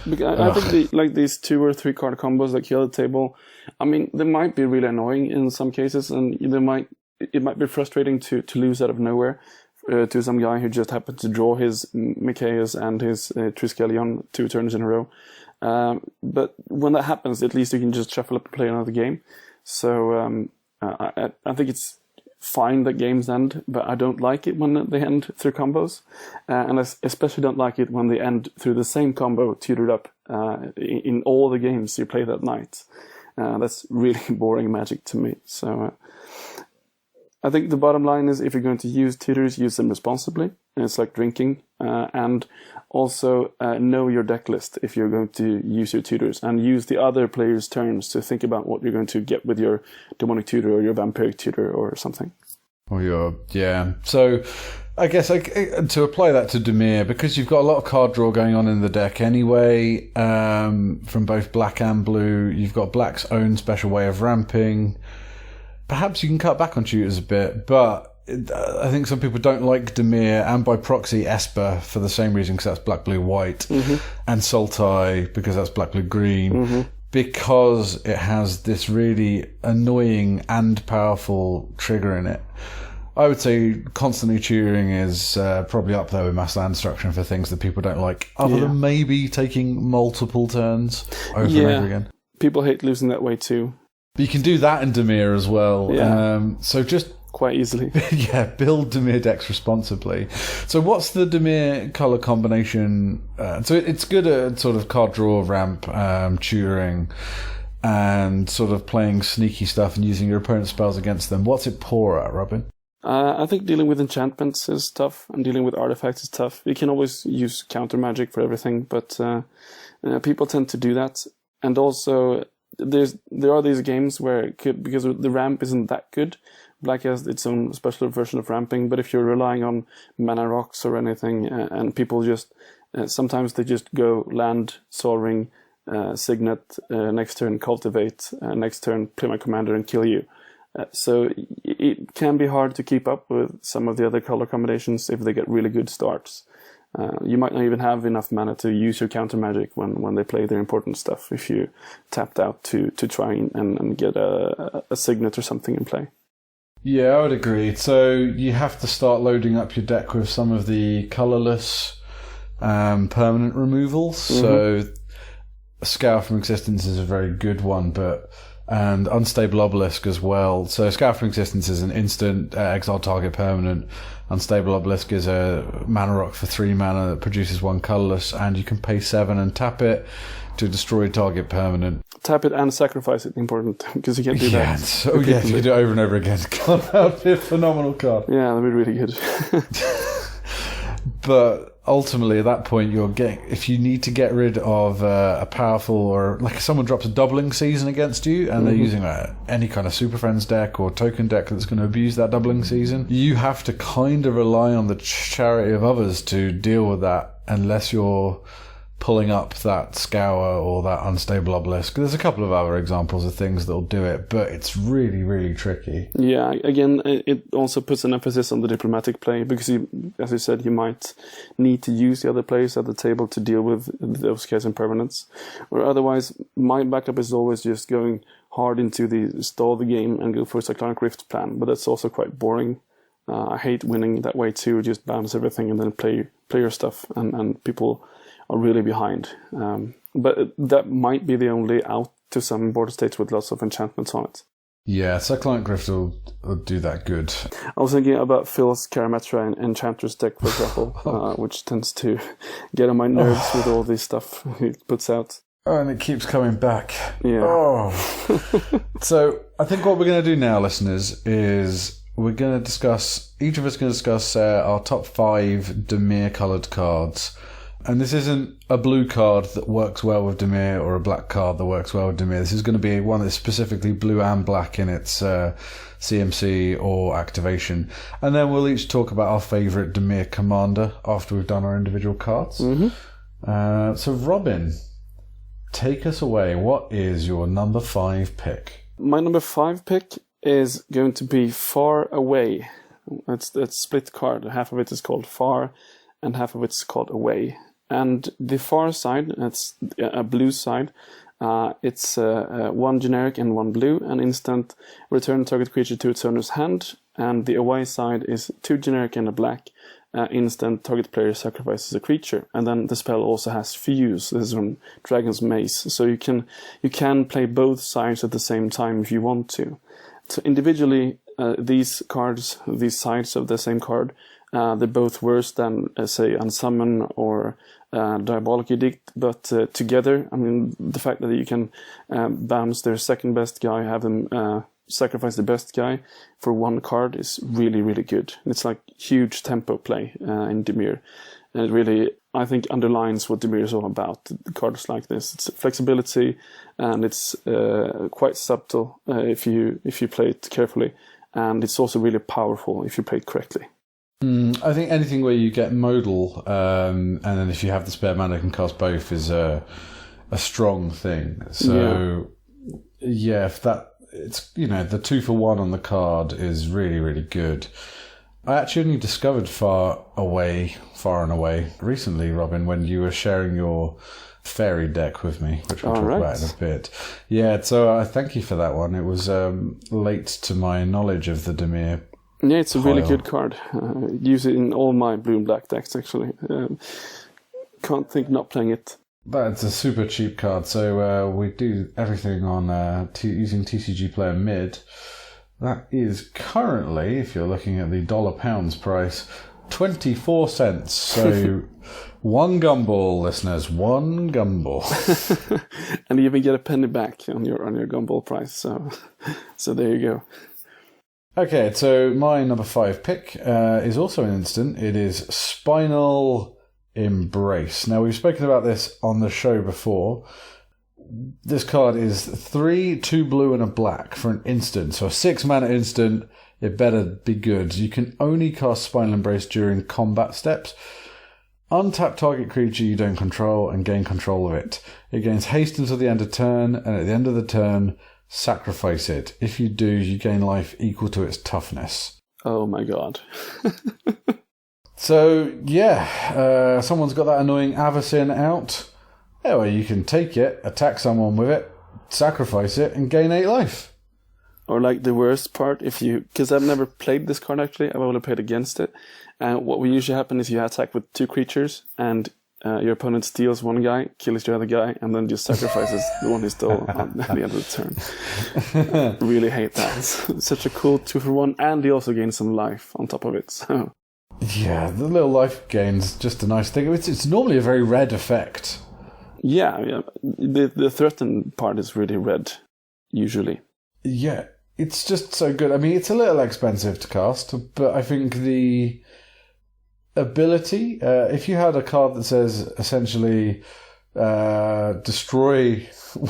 [SPEAKER 3] I think these 2 or 3 card combos that kill the table, I mean, they might be really annoying in some cases, and it might be frustrating to lose out of nowhere to some guy who just happened to draw his Mikaeus and his Triskelion 2 turns in a row. But when that happens, at least you can just shuffle up and play another game. So I think it's fine that games end, but I don't like it when they end through combos. And I especially don't like it when they end through the same combo tutored up in all the games you play that night. That's really boring Magic to me. So I think the bottom line is, if you're going to use tutors, use them responsibly. It's like drinking. And also know your deck list if you're going to use your tutors, and use the other players' turns to think about what you're going to get with your demonic tutor or your vampiric tutor or something. So I guess to apply that to Dimir, because you've got a lot of card draw going on in the deck anyway, from both black and blue, you've got black's own special way of ramping. Perhaps you can cut back on tutors a bit, but I think some people don't like Dimir, and by proxy Esper, for the same reason, because that's black, blue, white, and Sultai because that's black, blue, green, because it has this really annoying and powerful trigger in it. I would say constantly tutoring is probably up there with mass land destruction for things that people don't like, other than maybe taking multiple turns over and over again. People hate losing that way too.
[SPEAKER 2] But you can do that in Dimir as well. So just
[SPEAKER 3] quite easily.
[SPEAKER 2] Build Dimir decks responsibly. So what's the Dimir colour combination? So it's good at sort of card draw, ramp, tutoring, and sort of playing sneaky stuff and using your opponent's spells against them. What's it poor at, Robin?
[SPEAKER 3] I think dealing with enchantments is tough, and dealing with artifacts is tough. You can always use counter magic for everything, but people tend to do that. And also, there are these games where because the ramp isn't that good, Black has its own special version of ramping, but if you're relying on mana rocks or anything, and people just sometimes they just go land, Sol Ring, Signet, next turn cultivate, next turn play my commander and kill you. So it can be hard to keep up with some of the other color combinations if they get really good starts. You might not even have enough mana to use your counter magic when they play their important stuff if you tapped out to try and get a Signet or something in play.
[SPEAKER 2] Yeah, I would agree. So you have to start loading up your deck with some of the colourless permanent removals. So Scour from Existence is a very good one, and Unstable Obelisk as well. So Scour from Existence is an instant exile target permanent. Unstable Obelisk is a mana rock for 3 mana that produces 1 colourless, and you can pay 7 and tap it to destroy target permanent.
[SPEAKER 3] Tap it and sacrifice it, important, because you can't do that.
[SPEAKER 2] So if you do it over and over again, that would be a phenomenal card.
[SPEAKER 3] Yeah, that'd be really good.
[SPEAKER 2] But ultimately, at that point, if you need to get rid of a powerful, or like if someone drops a doubling season against you and they're using any kind of Super Friends deck or token deck that's going to abuse that doubling season, you have to kind of rely on the charity of others to deal with that, unless you're pulling up that Scour or that Unstable Obelisk. There's a couple of other examples of things that'll do it, but it's really, really tricky.
[SPEAKER 3] Yeah, again, it also puts an emphasis on the diplomatic play, because as you said, you might need to use the other players at the table to deal with those case impermanents. Or otherwise, my backup is always just going hard into stall the game and go for a Cyclonic Rift plan, but that's also quite boring. I hate winning that way too. Just bounce everything and then play your stuff, and people are really behind. But that might be the only out to some border states with lots of enchantments on it.
[SPEAKER 2] Yeah, Succulent Grift will do that good.
[SPEAKER 3] I was thinking about Phil's Karametra and Enchantress deck, for example, which tends to get on my nerves with all this stuff he puts out.
[SPEAKER 2] Oh, and it keeps coming back.
[SPEAKER 3] Yeah.
[SPEAKER 2] Oh. So I think what we're going to do now, listeners, is we're going to discuss, each of us going to discuss our top 5 Dimir coloured cards. And this isn't a blue card that works well with Dimir or a black card that works well with Dimir. This is going to be one that's specifically blue and black in its CMC or activation. And then we'll each talk about our favourite Dimir commander after we've done our individual cards.
[SPEAKER 3] Mm-hmm.
[SPEAKER 2] So Robin, take us away. What is your number 5 pick?
[SPEAKER 3] My number 5 pick is going to be Far Away. It's split card. Half of it is called Far and half of it is called Away. And the far side, it's a blue side, it's 1 generic and 1 blue, an instant, return target creature to its owner's hand, and the away side is 2 generic and a black, instant, target player sacrifices a creature. And then the spell also has Fuse. This is from Dragon's Mace, so you can play both sides at the same time if you want to. So individually, these cards, these sides of the same card, they're both worse than, say, Unsummon or Diabolic Edict, but together, I mean, the fact that you can bounce their second best guy, have them sacrifice the best guy for 1 card is really, really good. It's like huge tempo play in Dimir. And it really, I think, underlines what Dimir is all about. Cards like this, it's flexibility, and it's quite subtle if you play it carefully, and it's also really powerful if you play it correctly.
[SPEAKER 2] I think anything where you get modal, and then if you have the spare mana can cast both is a strong thing. So yeah, if that, it's, you know, the 2 for 1 on the card is really, really good. I actually only discovered Far and Away recently, Robin, when you were sharing your fairy deck with me, which we'll talk about in a bit. Yeah, so I thank you for that one. It was late to my knowledge of the Dimir.
[SPEAKER 3] Yeah, it's a really good card. Use it in all my blue and black decks, actually. Can't think not playing it.
[SPEAKER 2] That's a super cheap card, so we do everything on using TCG Player Mid. That is currently, if you're looking at the dollar-pounds price, 24 cents. So 1 gumball, listeners, 1 gumball.
[SPEAKER 3] And you even get a penny back on your gumball price. So there you go.
[SPEAKER 2] Okay, so my number 5 pick is also an instant. It is Spinal Embrace. Now, we've spoken about this on the show before. This card is 3, 2 blue and a black for an instant. So a 6 mana instant, it better be good. You can only cast Spinal Embrace during combat steps. Untap target creature you don't control and gain control of it. It gains haste until the end of turn, and at the end of the turn, sacrifice it. If you do, you gain life equal to its toughness.
[SPEAKER 3] Oh my god.
[SPEAKER 2] So, yeah, someone's got that annoying Avacyn out. Anyway, you can take it, attack someone with it, sacrifice it, and gain 8 life.
[SPEAKER 3] Or like the worst part, because I've never played this card actually, I've only played against it. And what will usually happen is you attack with 2 creatures, and your opponent steals 1 guy, kills your other guy, and then just sacrifices the one he stole at the end of the turn. Really hate that. It's such a cool 2 for 1, and he also gains some life on top of it. So.
[SPEAKER 2] Yeah, the little life gain's just a nice thing. It's normally a very red effect.
[SPEAKER 3] Yeah. The threatened part is really red, usually.
[SPEAKER 2] Yeah, it's just so good. I mean, it's a little expensive to cast, but I think the ability, if you had a card that says essentially destroy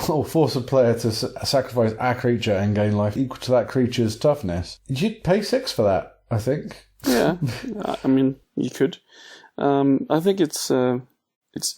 [SPEAKER 2] or force a player to sacrifice a creature and gain life equal to that creature's toughness, you'd pay 6 for that, I think.
[SPEAKER 3] Yeah, I mean, you could. I think it's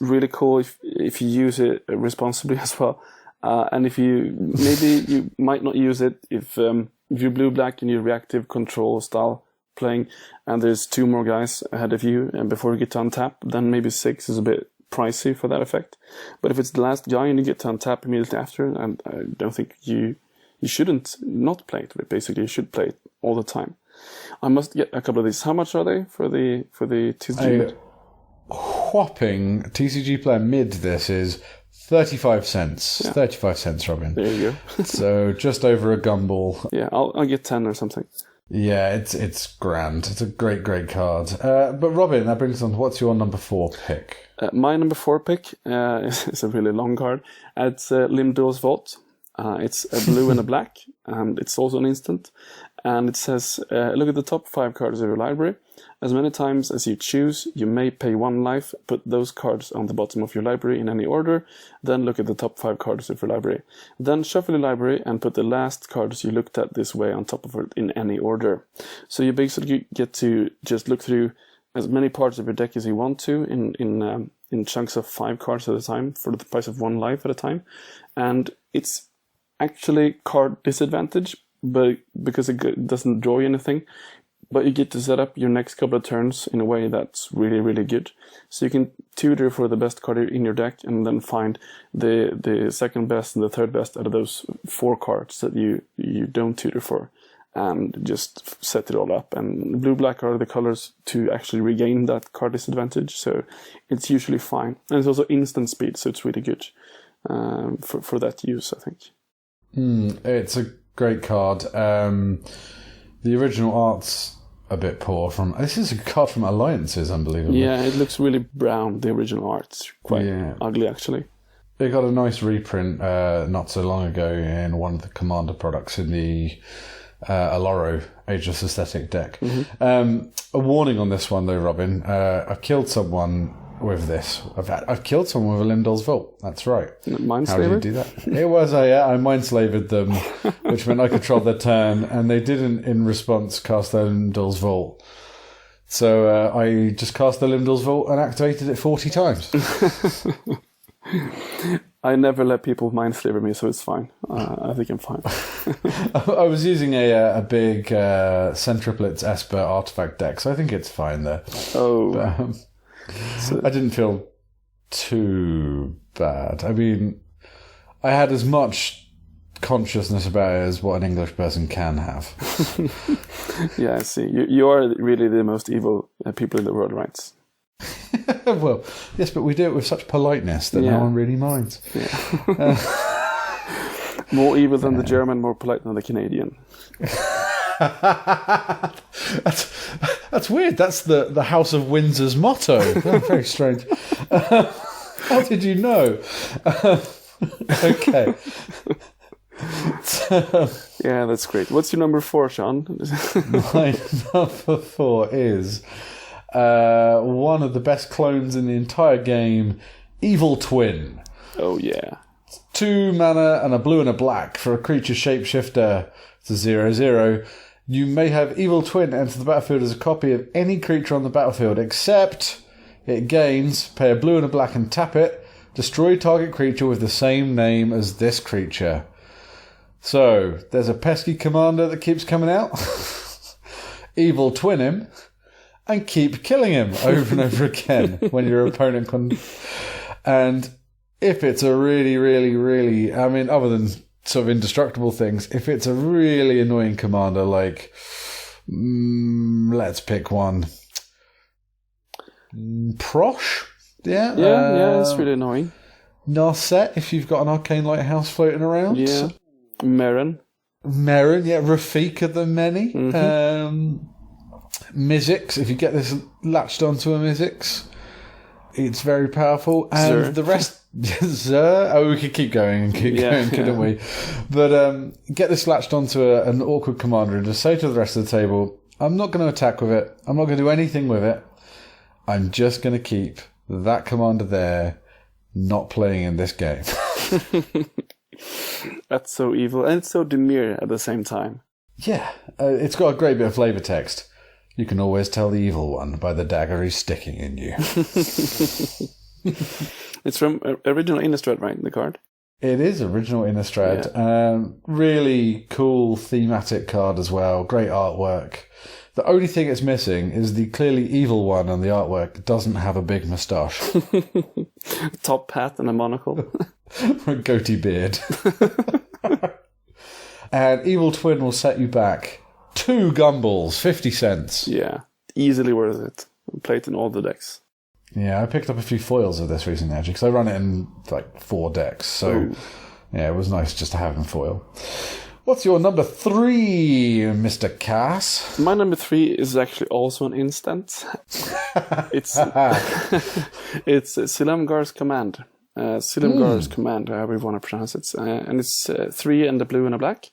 [SPEAKER 3] really cool if you use it responsibly as well. And if maybe you might not use it if you're blue-black and you're reactive control style playing, and there's 2 more guys ahead of you, and before you get to untap, then maybe 6 is a bit pricey for that effect. But if it's the last guy and you get to untap immediately after, and I don't think you shouldn't not play it. Basically, you should play it all the time. I must get a couple of these. How much are they for the TCG mid?
[SPEAKER 2] Whopping TCG player mid. This is 35 cents. Yeah. 35 cents, Robin.
[SPEAKER 3] There you go.
[SPEAKER 2] So just over a gumball.
[SPEAKER 3] Yeah, I'll get 10 or something.
[SPEAKER 2] Yeah, it's grand. It's a great card. But Robin, that brings us on. What's your number 4 pick?
[SPEAKER 3] My number 4 pick is a really long card. It's Limdor's Vault. It's a blue and a black, and it's also an instant. And it says, look at the top 5 cards of your library. As many times as you choose, you may pay 1 life, put those cards on the bottom of your library in any order, then look at the top 5 cards of your library. Then shuffle your library and put the last cards you looked at this way on top of it in any order. So you basically get to just look through as many parts of your deck as you want to in chunks of 5 cards at a time for the price of 1 life at a time. And it's actually card disadvantage, but because it doesn't draw you anything. But you get to set up your next couple of turns in a way that's really, really good. So you can tutor for the best card in your deck and then find the second best and the third best out of those 4 cards that you don't tutor for. And just set it all up. And blue-black are the colors to actually regain that card disadvantage. So it's usually fine. And it's also instant speed, so it's really good for that use, I think.
[SPEAKER 2] It's a great card. The original art's a bit poor. This is a card from Alliances, unbelievable.
[SPEAKER 3] Yeah, it looks really brown, the original art's quite ugly, actually.
[SPEAKER 2] It got a nice reprint not so long ago in one of the Commander products in the Aloro Ageless Aesthetic deck. Mm-hmm. A warning on this one, though, Robin. I've killed someone with this. I've killed someone with a Limdor's Vault. That's right.
[SPEAKER 3] Mind
[SPEAKER 2] How did you do that? It was, I mind-slaved them, which meant I controlled their turn, and they didn't, in response, cast their Limdor's Vault. So I just cast the Limdor's Vault and activated it 40 times.
[SPEAKER 3] I never let people mind-slaver me, so it's fine. I think I'm fine.
[SPEAKER 2] I was using a big Centriplets Esper artifact deck, so I think it's fine there.
[SPEAKER 3] Oh.
[SPEAKER 2] But, I didn't feel too bad. I mean, I had as much consciousness about it as what an English person can have.
[SPEAKER 3] Yeah, I see. You are really the most evil people in the world, right?
[SPEAKER 2] Well, yes, but we do it with such politeness that no one really minds.
[SPEAKER 3] Yeah. More evil than the German, more polite than the Canadian.
[SPEAKER 2] That's weird. That's the House of Windsor's motto. Oh, very strange. How did you know? Okay.
[SPEAKER 3] Yeah, that's great. What's your number 4, Sean?
[SPEAKER 2] My number 4 is one of the best clones in the entire game, Evil Twin.
[SPEAKER 3] Oh, yeah.
[SPEAKER 2] 2 mana and a blue and a black for a creature shapeshifter. It's a 0/0. You may have Evil Twin enter the battlefield as a copy of any creature on the battlefield, except it gains, pay a blue and a black and tap it, destroy target creature with the same name as this creature. So, there's a pesky commander that keeps coming out, Evil Twin him, and keep killing him over and over again when your opponent can. And if it's a really, really, really, I mean, other than sort of indestructible things, if it's a really annoying commander, like, let's pick one. Prosh? Yeah?
[SPEAKER 3] Yeah, it's really annoying.
[SPEAKER 2] Narset, if you've got an Arcane Lighthouse floating around.
[SPEAKER 3] Yeah. Merrin,
[SPEAKER 2] yeah. Rafika the Many.
[SPEAKER 3] Mm-hmm.
[SPEAKER 2] Mizzix, if you get this latched onto a Mizzix, it's very powerful. And the rest... Sir? Oh, we could keep going and keep going, couldn't we? But get this latched onto an awkward commander and just say to the rest of the table, I'm not going to attack with it. I'm not going to do anything with it. I'm just going to keep that commander there, not playing in this game.
[SPEAKER 3] That's so evil. And it's so Dimir at the same time.
[SPEAKER 2] Yeah. It's got a great bit of flavour text. You can always tell the evil one by the dagger he's sticking in you.
[SPEAKER 3] It's from original Innistrad, right, the card?
[SPEAKER 2] It is original Innistrad. Yeah. Really cool thematic card as well. Great artwork. The only thing it's missing is the clearly evil one on the artwork doesn't have a big moustache.
[SPEAKER 3] Top hat and a monocle.
[SPEAKER 2] A goatee beard. And Evil Twin will set you back 2 Gumballs, 50 cents.
[SPEAKER 3] Yeah, easily worth it. Play it in all the decks.
[SPEAKER 2] Yeah, I picked up a few foils of this recently, actually, because I run it in, 4 decks. So, yeah, it was nice just to have in foil. What's your number 3, Mr. Kaas?
[SPEAKER 3] My number 3 is actually also an instant. It's Silumgar's Command. Silumgar's Command, however you want to pronounce it. And it's 3 and a blue and a black.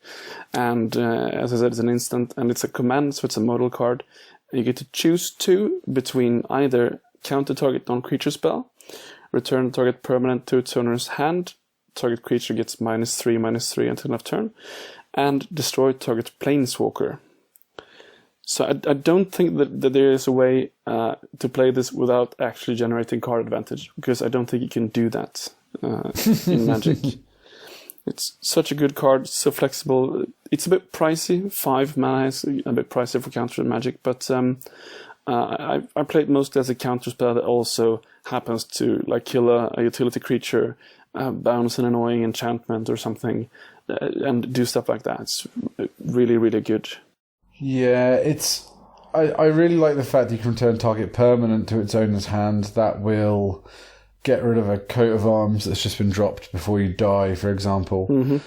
[SPEAKER 3] And as I said, it's an instant. And it's a command, so it's a modal card. You get to choose 2 between either counter target non-creature spell, return target permanent to its owner's hand, target creature gets -3/-3 until end of turn, and destroy target planeswalker. So I don't think that there is a way to play this without actually generating card advantage, because I don't think you can do that in Magic. It's such a good card, so flexible. It's a bit pricey. 5 mana is a bit pricey for counter in Magic, but I play it mostly as a counter spell that also happens to kill a utility creature, bounce an annoying enchantment or something, and do stuff like that. It's really, really good.
[SPEAKER 2] Yeah, I really like the fact that you can return target permanent to its owner's hand. That will get rid of a coat of arms that's just been dropped before you die, for example. Mm-hmm.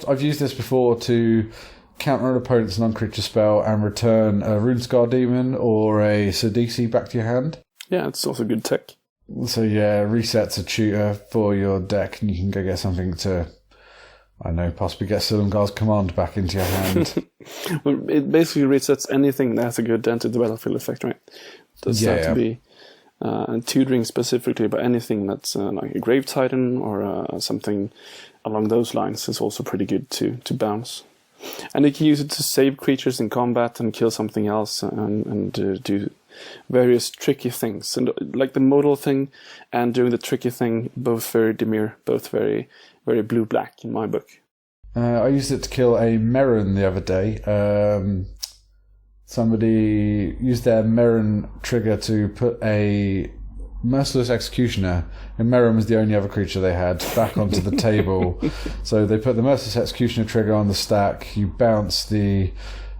[SPEAKER 2] I've used this before to counter an opponent's non-creature spell and return a Runescar Demon or a Sidisi back to your hand.
[SPEAKER 3] Yeah, it's also good tech.
[SPEAKER 2] So yeah, resets a tutor for your deck, and you can go get something to, I don't know, possibly get Silumgar's Command back into your hand.
[SPEAKER 3] Well, it basically resets anything that has a good enter the battlefield effect, right? It doesn't have to be tutoring specifically, but anything that's like a Grave Titan or something along those lines is also pretty good to bounce. And you can use it to save creatures in combat and kill something else and do various tricky things. And like the modal thing and doing the tricky thing, both very Dimir, both very, very blue-black in my book.
[SPEAKER 2] I used it to kill a Merrin the other day. Somebody used their Merrin trigger to put a Merciless Executioner, and Merrin was the only other creature they had, back onto the table. So they put the Merciless Executioner trigger on the stack, you bounce the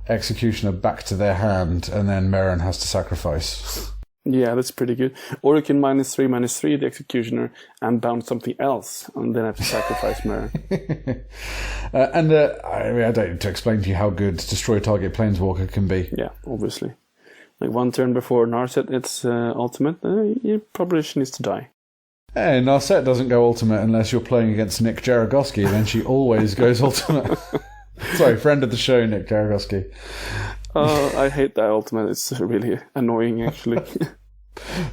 [SPEAKER 2] Executioner back to their hand, and then Merrin has to sacrifice.
[SPEAKER 3] Yeah, that's pretty good. Or you can -3/-3 the Executioner and bounce something else, and then have to sacrifice Merrin.
[SPEAKER 2] I don't need to explain to you how good Destroy Target Planeswalker can be.
[SPEAKER 3] Yeah, obviously. Like 1 turn before Narset, it's ultimate, you probably she needs to die.
[SPEAKER 2] Hey, Narset doesn't go ultimate unless you're playing against Nick Jaragoski, then she always goes ultimate. Sorry, friend of the show, Nick Jaragoski.
[SPEAKER 3] I hate that ultimate. It's really annoying, actually.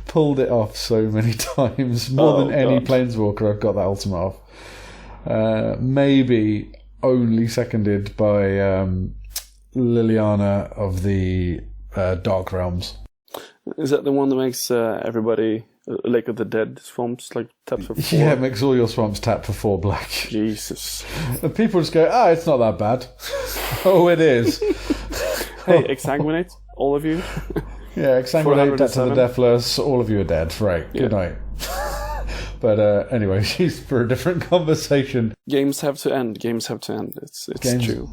[SPEAKER 2] Pulled it off so many times. More than any Planeswalker I've got that ultimate off. Maybe only seconded by Liliana of the Dark Realms.
[SPEAKER 3] Is that the one that makes everybody Lake of the Dead swamps tap for 4?
[SPEAKER 2] Yeah, it makes all your swamps tap for 4 black.
[SPEAKER 3] Jesus.
[SPEAKER 2] And people just go, it's not that bad. Oh, it is.
[SPEAKER 3] Hey, exsanguinate, all of you.
[SPEAKER 2] Yeah, exsanguinate, Death to the Deathless, all of you are dead. Right, good night. But anyway, she's for a different conversation.
[SPEAKER 3] Games have to end. It's
[SPEAKER 2] Games
[SPEAKER 3] true.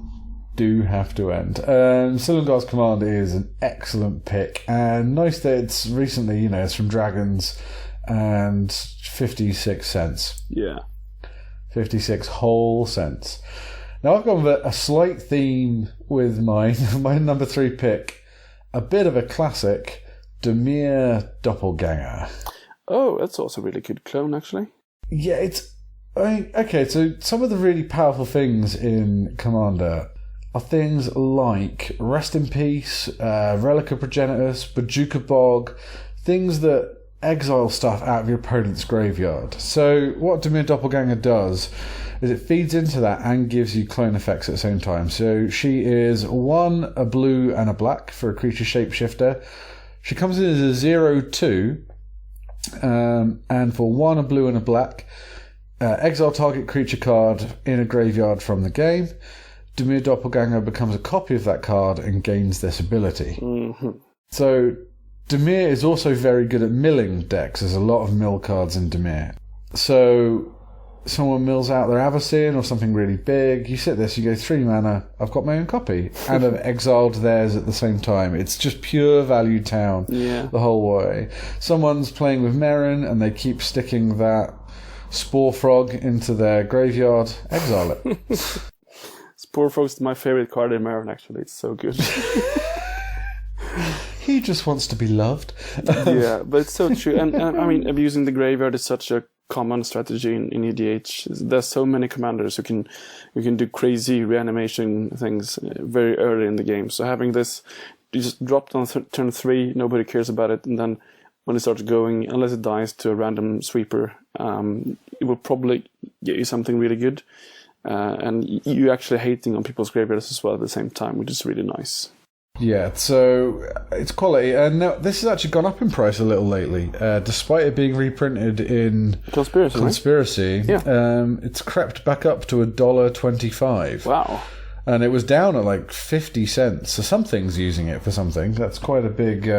[SPEAKER 2] Do have to end. Silumgar's Command is an excellent pick, and nice that it's recently, it's from Dragons, and 56 cents.
[SPEAKER 3] Yeah.
[SPEAKER 2] 56 whole cents. Now I've gone with a slight theme with my number 3 pick, a bit of a classic, Dimir Doppelganger.
[SPEAKER 3] Oh, that's also a really good clone, actually.
[SPEAKER 2] Yeah, okay, so some of the really powerful things in Commander are things like Rest in Peace, Relic of Progenitus, Bojuka Bog, things that exile stuff out of your opponent's graveyard. So what Dimir Doppelganger does is it feeds into that and gives you clone effects at the same time. So she is 1, a blue and a black for a creature shapeshifter. She comes in as a 0/2, and for 1, a blue and a black, exile target creature card in a graveyard from the game. Dimir Doppelganger becomes a copy of that card and gains this ability. Mm-hmm. So Dimir is also very good at milling decks. There's a lot of mill cards in Dimir. So someone mills out their Avacyn or something really big. You sit this, you go 3 mana, I've got my own copy. And I've exiled theirs at the same time. It's just pure value town the whole way. Someone's playing with Merrin and they keep sticking that Spore Frog into their graveyard. Exile it.
[SPEAKER 3] Spore Frog's my favorite card in Merrin, actually. It's so good.
[SPEAKER 2] He just wants to be loved.
[SPEAKER 3] Yeah, but it's so true. And I mean, abusing the graveyard is such a common strategy in EDH. There's so many commanders who can do crazy reanimation things very early in the game. So having this, you just drop on turn 3, nobody cares about it, and then when it starts going, unless it dies to a random sweeper, it will probably get you something really good. And you actually hating on people's graveyards as well at the same time, which is really nice.
[SPEAKER 2] Yeah, so it's quality, and now this has actually gone up in price a little lately, despite it being reprinted in Conspiracy.
[SPEAKER 3] Right? Yeah.
[SPEAKER 2] It's crept back up to $1.25.
[SPEAKER 3] Wow.
[SPEAKER 2] And it was down at like 50 cents, so something's using it for something. That's quite a big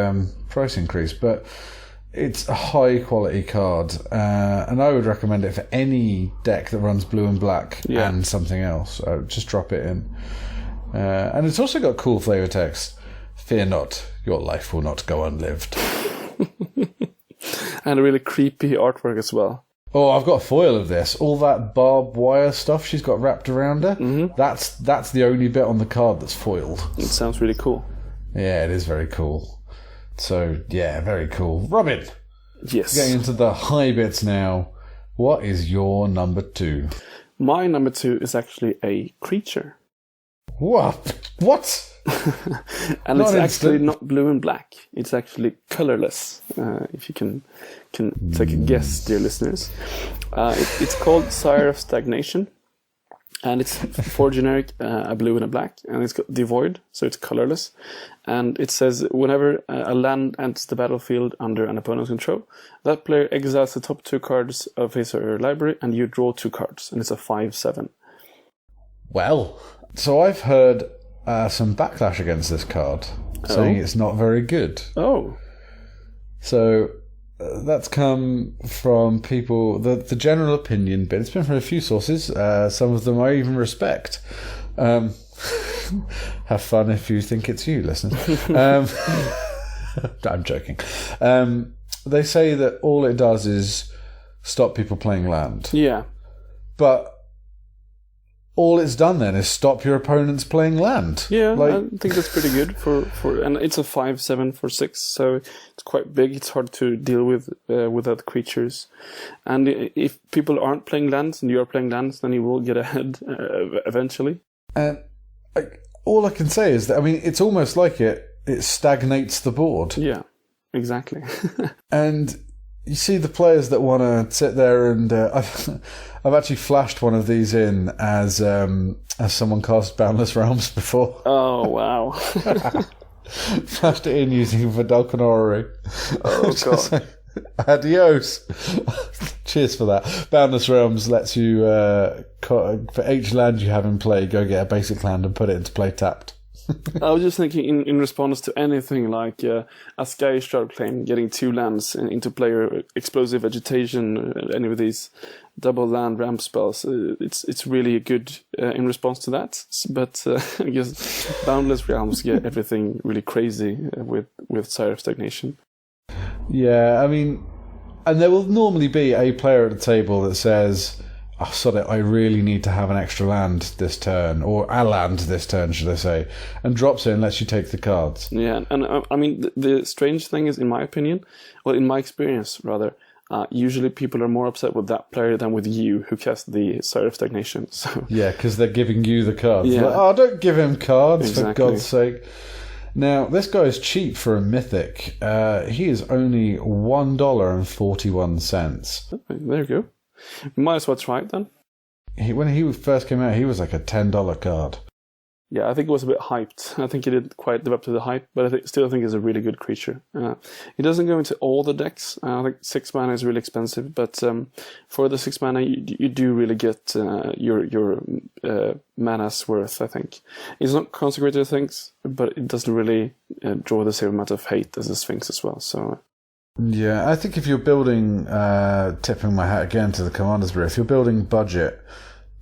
[SPEAKER 2] price increase, but it's a high quality card, and I would recommend it for any deck that runs blue and black and something else. Just drop it in. And it's also got cool flavor text. Fear not, your life will not go unlived.
[SPEAKER 3] And a really creepy artwork as well.
[SPEAKER 2] Oh, I've got a foil of this. All that barbed wire stuff she's got wrapped around her. Mm-hmm. That's the only bit on the card that's foiled.
[SPEAKER 3] It sounds really cool.
[SPEAKER 2] Yeah, it is very cool. So, yeah, very cool. Robin!
[SPEAKER 3] Yes.
[SPEAKER 2] Getting into the high bits now. What is your number 2?
[SPEAKER 3] My number 2 is actually a creature.
[SPEAKER 2] What?
[SPEAKER 3] And it's actually not blue and black. It's actually colorless. If you can take a guess, dear listeners. It's called Sire of Stagnation. And it's 4 generic, a blue and a black. And it's got devoid, so it's colorless. And it says, whenever a land enters the battlefield under an opponent's control, that player exiles the top 2 cards of his or her library, and you draw 2 cards. And it's a 5/7.
[SPEAKER 2] Well, so I've heard some backlash against this card, saying it's not very good.
[SPEAKER 3] Oh.
[SPEAKER 2] So that's come from people, the general opinion, but it's been from a few sources. Some of them I even respect. Have fun if you think it's you, listeners. I'm joking. They say that all it does is stop people playing land.
[SPEAKER 3] Yeah.
[SPEAKER 2] But all it's done then is stop your opponents playing land.
[SPEAKER 3] Yeah, I think that's pretty good for and it's a 5/7 for 6, so it's quite big. It's hard to deal with without creatures. And if people aren't playing lands and you're playing lands, then you will get ahead eventually.
[SPEAKER 2] And all I can say is that, I mean, it's almost like it stagnates the board.
[SPEAKER 3] Yeah, exactly.
[SPEAKER 2] And you see the players that want to sit there and I've actually flashed one of these in as someone cast Boundless Realms before.
[SPEAKER 3] Oh, wow.
[SPEAKER 2] Flashed it in using Vidalcan Orrery.
[SPEAKER 3] Oh, God.
[SPEAKER 2] Like, adios. Cheers for that. Boundless Realms lets you, for each land you have in play, go get a basic land and put it into play tapped.
[SPEAKER 3] I was just thinking in response to anything like a Sky Shroud claim, getting 2 lands into play, or explosive vegetation, any of these double land ramp spells. It's really good in response to that. But I guess Boundless Realms get everything really crazy with Sire of Stagnation.
[SPEAKER 2] Yeah, I mean, and there will normally be a player at the table that says, oh, sod it, I really need to have an extra land this turn, or a land this turn, should I say, and drops it and lets you take the cards.
[SPEAKER 3] Yeah, and I mean, the strange thing is, in my opinion, well, in my experience, rather, usually people are more upset with that player than with you who cast the Sire of Stagnation. So
[SPEAKER 2] yeah, because they're giving you the cards.
[SPEAKER 3] Yeah.
[SPEAKER 2] Like, oh, don't give him cards,
[SPEAKER 3] exactly.
[SPEAKER 2] for God's sake. Now, this guy is cheap for a mythic. He is only $1.41.
[SPEAKER 3] There you go. You might as well try it then.
[SPEAKER 2] When he first came out, he was like a $10 card.
[SPEAKER 3] Yeah, I think it was a bit hyped. I think he didn't quite live up to the hype, but I still think it's a really good creature. It doesn't go into all the decks. I think 6 mana is really expensive, but for the 6 mana, you do really get your mana's worth, I think. It's not consecrated things, but it doesn't really draw the same amount of hate as the Sphinx as well. So
[SPEAKER 2] Yeah, I think if you're building, tipping my hat again to the Commander's Brew, if you're building budget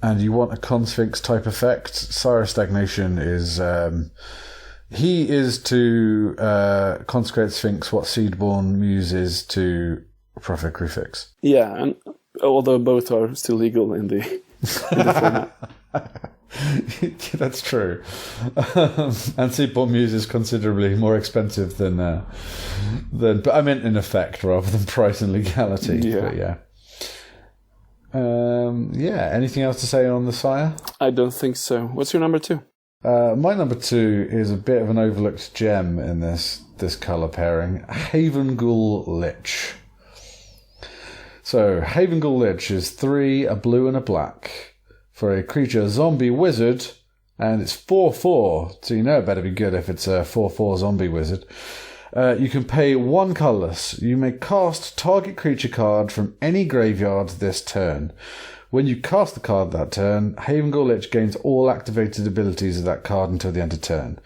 [SPEAKER 2] and you want a Consphinx type effect, Cyrus Stagnation is... he is to Consecrate Sphinx what Seedborn Muse is to Prophet Crucifix.
[SPEAKER 3] Yeah, and although both are still legal in the format.
[SPEAKER 2] That's true. And Seedborn Muse is considerably more expensive than but I meant in effect rather than price and legality.
[SPEAKER 3] Yeah.
[SPEAKER 2] But yeah. Anything else to say on the Sire?
[SPEAKER 3] I don't think so. What's your number 2?
[SPEAKER 2] My number 2 is a bit of an overlooked gem in this colour pairing. Haven Ghoul Lich. So, Haven Ghoul Lich is 3, a blue and a black. For a creature zombie wizard, and it's 4/4, so you know it better be good if it's a 4/4 zombie wizard. You can pay 1 colourless. You may cast target creature card from any graveyard this turn. When you cast the card that turn, Haven Ghoul Lich gains all activated abilities of that card until the end of turn.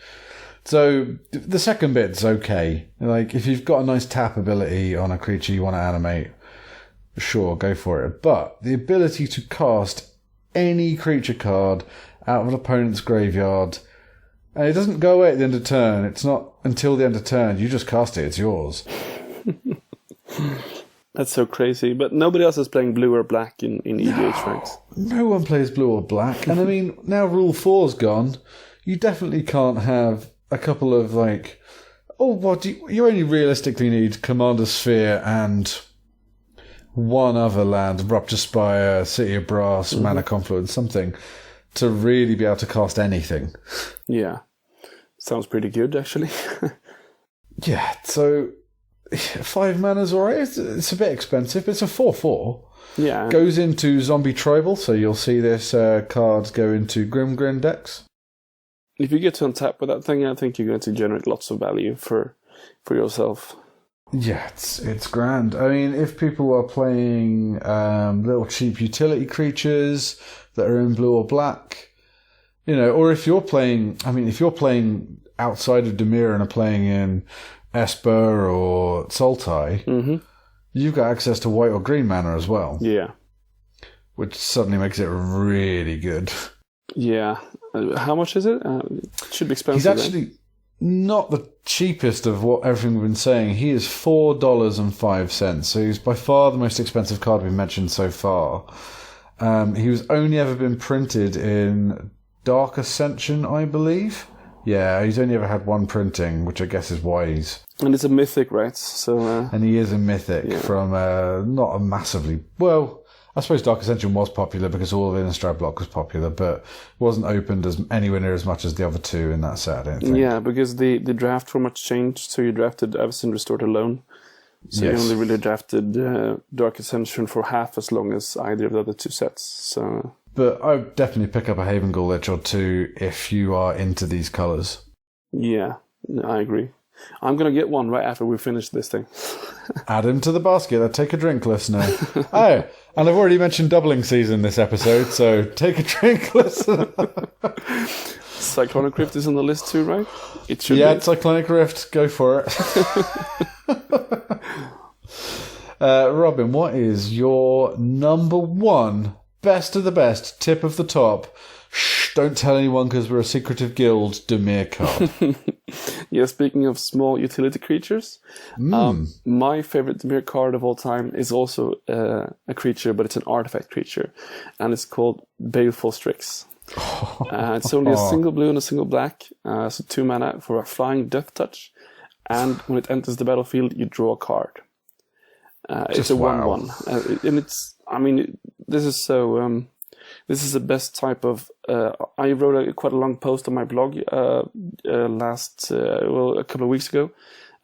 [SPEAKER 2] So the second bit's okay. Like, if you've got a nice tap ability on a creature you want to animate, sure, go for it. But the ability to cast any creature card out of an opponent's graveyard, and it doesn't go away at the end of turn. It's not until the end of turn. You just cast it. It's yours.
[SPEAKER 3] That's so crazy. But nobody else is playing blue or black in EDH ranks.
[SPEAKER 2] No one plays blue or black. And I mean, now Rule 4's gone, you definitely can't have a couple of you only realistically need Commander Sphere and one other land, Rupture Spire, City of Brass, Mana Confluence, something, to really be able to cast anything.
[SPEAKER 3] Yeah. Sounds pretty good, actually.
[SPEAKER 2] Yeah, so 5 mana's alright. It's a bit expensive, but it's a 4/4.
[SPEAKER 3] Yeah.
[SPEAKER 2] Goes into Zombie Tribal, so you'll see this card go into Grimgrin decks.
[SPEAKER 3] If you get to untap with that thing, I think you're going to generate lots of value for yourself.
[SPEAKER 2] Yeah, it's grand. I mean, if people are playing little cheap utility creatures that are in blue or black, or if you're playing outside of Dimir and are playing in Esper or Sultai, you've got access to white or green mana as well.
[SPEAKER 3] Yeah.
[SPEAKER 2] Which suddenly makes it really good.
[SPEAKER 3] Yeah. How much is it? It should be expensive.
[SPEAKER 2] He's actually not the cheapest of what everything we've been saying. He is $4.05, so he's by far the most expensive card we've mentioned so far. He was only ever been printed in Dark Ascension, I believe. Yeah, he's only ever had one printing, which I guess is wise.
[SPEAKER 3] And it's a mythic, right? So.
[SPEAKER 2] And he is a mythic from not a massively I suppose Dark Ascension was popular because all of Innistrad Block was popular, but wasn't opened as anywhere near as much as the other two in that set, I don't think.
[SPEAKER 3] Yeah, because the draft format changed, so you drafted Avacyn Restored alone. So you only really drafted Dark Ascension for half as long as either of the other two sets. So.
[SPEAKER 2] But I would definitely pick up a Haven Ghoul Lich or two if you are into these colours.
[SPEAKER 3] Yeah, I agree. I'm going to get one right after we finish this thing.
[SPEAKER 2] Add him to the basket. Take a drink, listener. Oh, and I've already mentioned doubling season this episode, so take a drink, listener.
[SPEAKER 3] Cyclonic Rift is on the list too, right? It should
[SPEAKER 2] be. Cyclonic Rift, go for it. Robin, what is your number 1 best of the best, tip of the top? Shh, don't tell anyone because we're a secretive guild, Dimir card.
[SPEAKER 3] Yeah, speaking of small utility creatures, my favorite Dimir card of all time is also a creature, but it's an artifact creature, and it's called Baleful Strix. It's only a single blue and a single black, so 2 mana for a flying death touch, and when it enters the battlefield, you draw a card. It's a 1/1, and this is so. This is the best type of. I wrote quite a long post on my blog a couple of weeks ago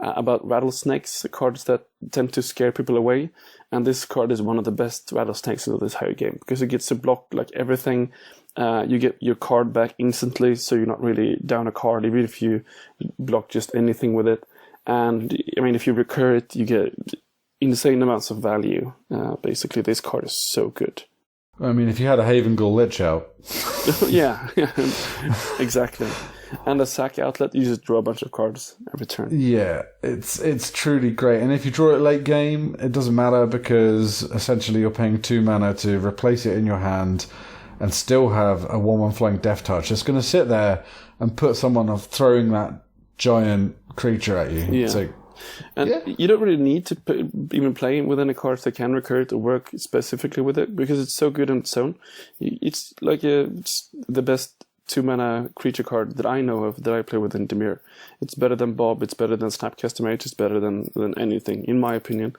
[SPEAKER 3] about rattlesnakes, cards that tend to scare people away, and this card is one of the best rattlesnakes in the entire game because it gets to block like everything. You get your card back instantly, so you're not really down a card, even if you block just anything with it. And I mean, if you recur it, you get insane amounts of value. Basically, this card is so good.
[SPEAKER 2] I mean, if you had a Haven Ghoul Lich out.
[SPEAKER 3] yeah, exactly. And a sack outlet, you just draw a bunch of cards every turn.
[SPEAKER 2] Yeah, it's truly great. And if you draw it late game, it doesn't matter because essentially you're paying 2 mana to replace it in your hand and still have a 1/1 flying Death Touch. It's going to sit there and put someone off throwing that giant creature at you.
[SPEAKER 3] Yeah.
[SPEAKER 2] So,
[SPEAKER 3] and you don't really need to even play with any cards that can recur it or work specifically with it because it's so good on its own. It's like it's the best 2-mana creature card that I know of that I play with in Dimir. It's better than Bob, it's better than Snapcaster Mage, it's better than anything, in my opinion,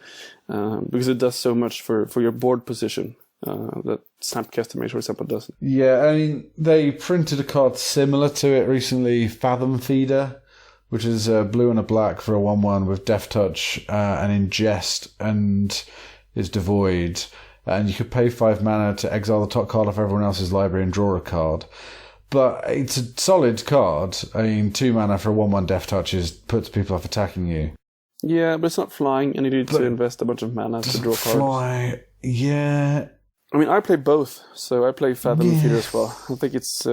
[SPEAKER 3] because it does so much for your board position that Snapcaster Mage, for example, doesn't.
[SPEAKER 2] Yeah, I mean, they printed a card similar to it recently, Fathom Feeder, which is a blue and a black for a 1/1 with Death Touch and Ingest and is devoid. And you could pay 5 mana to exile the top card off everyone else's library and draw a card. But it's a solid card. I mean, 2 mana for a 1/1 Death Touch puts people off attacking you.
[SPEAKER 3] Yeah, but it's not flying, and you need to invest a bunch of mana to draw cards.
[SPEAKER 2] Fly, yeah.
[SPEAKER 3] I mean, I play both, so I play Fathom Feeder as well. I think it's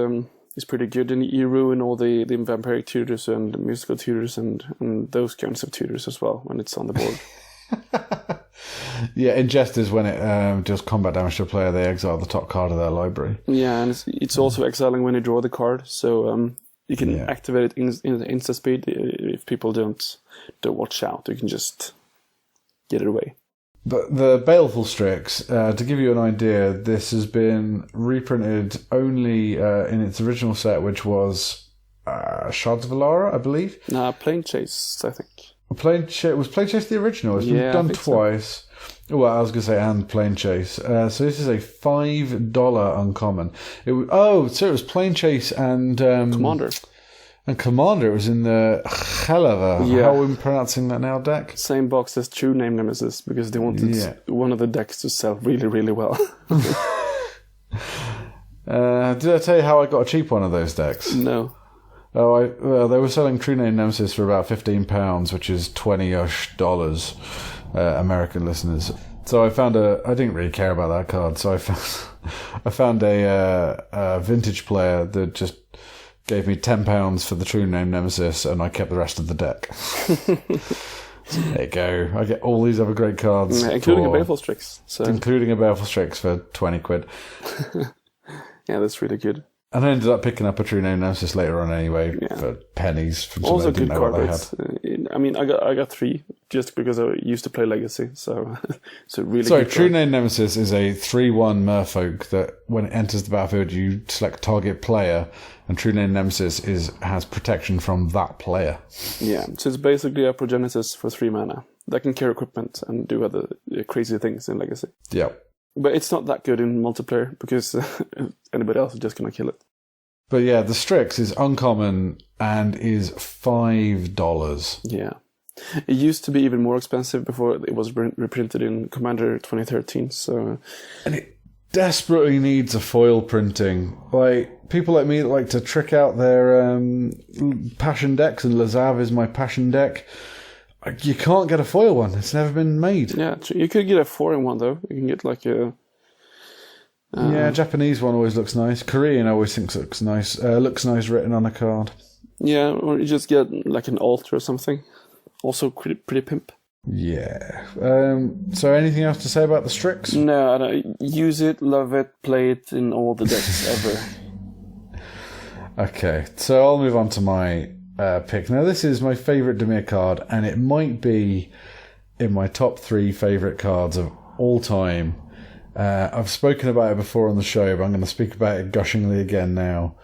[SPEAKER 3] pretty good, and you ruin all the vampiric tutors and musical tutors and those kinds of tutors as well when it's on the board.
[SPEAKER 2] Yeah, Ingest is when it does combat damage to a player, they exile the top card of their library.
[SPEAKER 3] Yeah, and it's also exiling when you draw the card, so you can activate it in insta speed. If people don't watch out, you can just get it away.
[SPEAKER 2] But the Baleful Strix, to give you an idea, this has been reprinted only in its original set, which was Shards of Alara, I believe.
[SPEAKER 3] Plane Chase, I think.
[SPEAKER 2] Was Plane Chase the original? It's been done twice. So. Well, I was going to say, and Plane Chase. So this is a $5 uncommon. So it was Plane Chase and...
[SPEAKER 3] Commander.
[SPEAKER 2] And Commander was in the Helava. How are we pronouncing that now, deck?
[SPEAKER 3] Same box as True Name Nemesis, because they wanted one of the decks to sell really, really well.
[SPEAKER 2] Did I tell you how I got a cheap one of those decks?
[SPEAKER 3] No.
[SPEAKER 2] They were selling True Name Nemesis for about £15, which is $20-ish, American listeners. So I didn't really care about that card, so I found a vintage player that just gave me £10 for the True Name Nemesis, and I kept the rest of the deck. There you go. I get all these other great cards.
[SPEAKER 3] Yeah, including a Baleful Strix.
[SPEAKER 2] Including a Baleful Strix for 20 quid.
[SPEAKER 3] Yeah, that's really good.
[SPEAKER 2] And I ended up picking up a True Name Nemesis later on anyway for pennies from someone I didn't know what they had.
[SPEAKER 3] I mean, I got 3 just because I used to play Legacy, so really.
[SPEAKER 2] Sorry,
[SPEAKER 3] good
[SPEAKER 2] True Name Nemesis is a 3/1 Merfolk that when it enters the battlefield, you select target player, and True Name Nemesis has protection from that player.
[SPEAKER 3] Yeah, so it's basically a Progenesis for 3 mana that can carry equipment and do other crazy things in Legacy.
[SPEAKER 2] Yeah.
[SPEAKER 3] But it's not that good in multiplayer because anybody else is just going to kill it.
[SPEAKER 2] But yeah, the Strix is uncommon and is $5.
[SPEAKER 3] Yeah. It used to be even more expensive before it was reprinted in Commander 2013.
[SPEAKER 2] And it desperately needs a foil printing. Like, people like me that like to trick out their passion decks, and Lazav is my passion deck. You can't get a foil one. It's never been made.
[SPEAKER 3] Yeah, you could get a 4-in-1 though. You can get like a...
[SPEAKER 2] Japanese one always looks nice. Korean I always think looks nice. Looks nice written on a card.
[SPEAKER 3] Yeah, or you just get like an alt or something. Also pretty pimp.
[SPEAKER 2] Yeah. So anything else to say about the Strix?
[SPEAKER 3] No, I don't. Use it, love it, play it in all the decks ever.
[SPEAKER 2] Okay, so I'll move on to my pick. Now, this is my favourite Dimir card, and it might be in my top 3 favourite cards of all time. I've spoken about it before on the show, but I'm going to speak about it gushingly again now.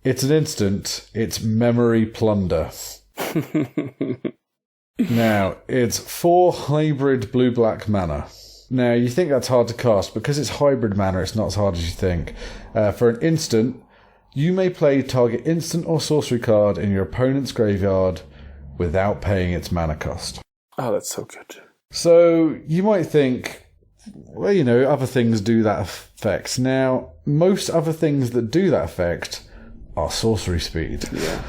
[SPEAKER 2] It's an instant. It's Memory Plunder. Now, it's 4 hybrid blue-black mana. Now, you think that's hard to cast. Because it's hybrid mana, it's not as hard as you think. For an instant, you may play target instant or sorcery card in your opponent's graveyard without paying its mana cost.
[SPEAKER 3] Oh, that's so good.
[SPEAKER 2] So, you might think, well, you know, other things do that effect. Now, most other things that do that effect are sorcery speed.
[SPEAKER 3] Yeah.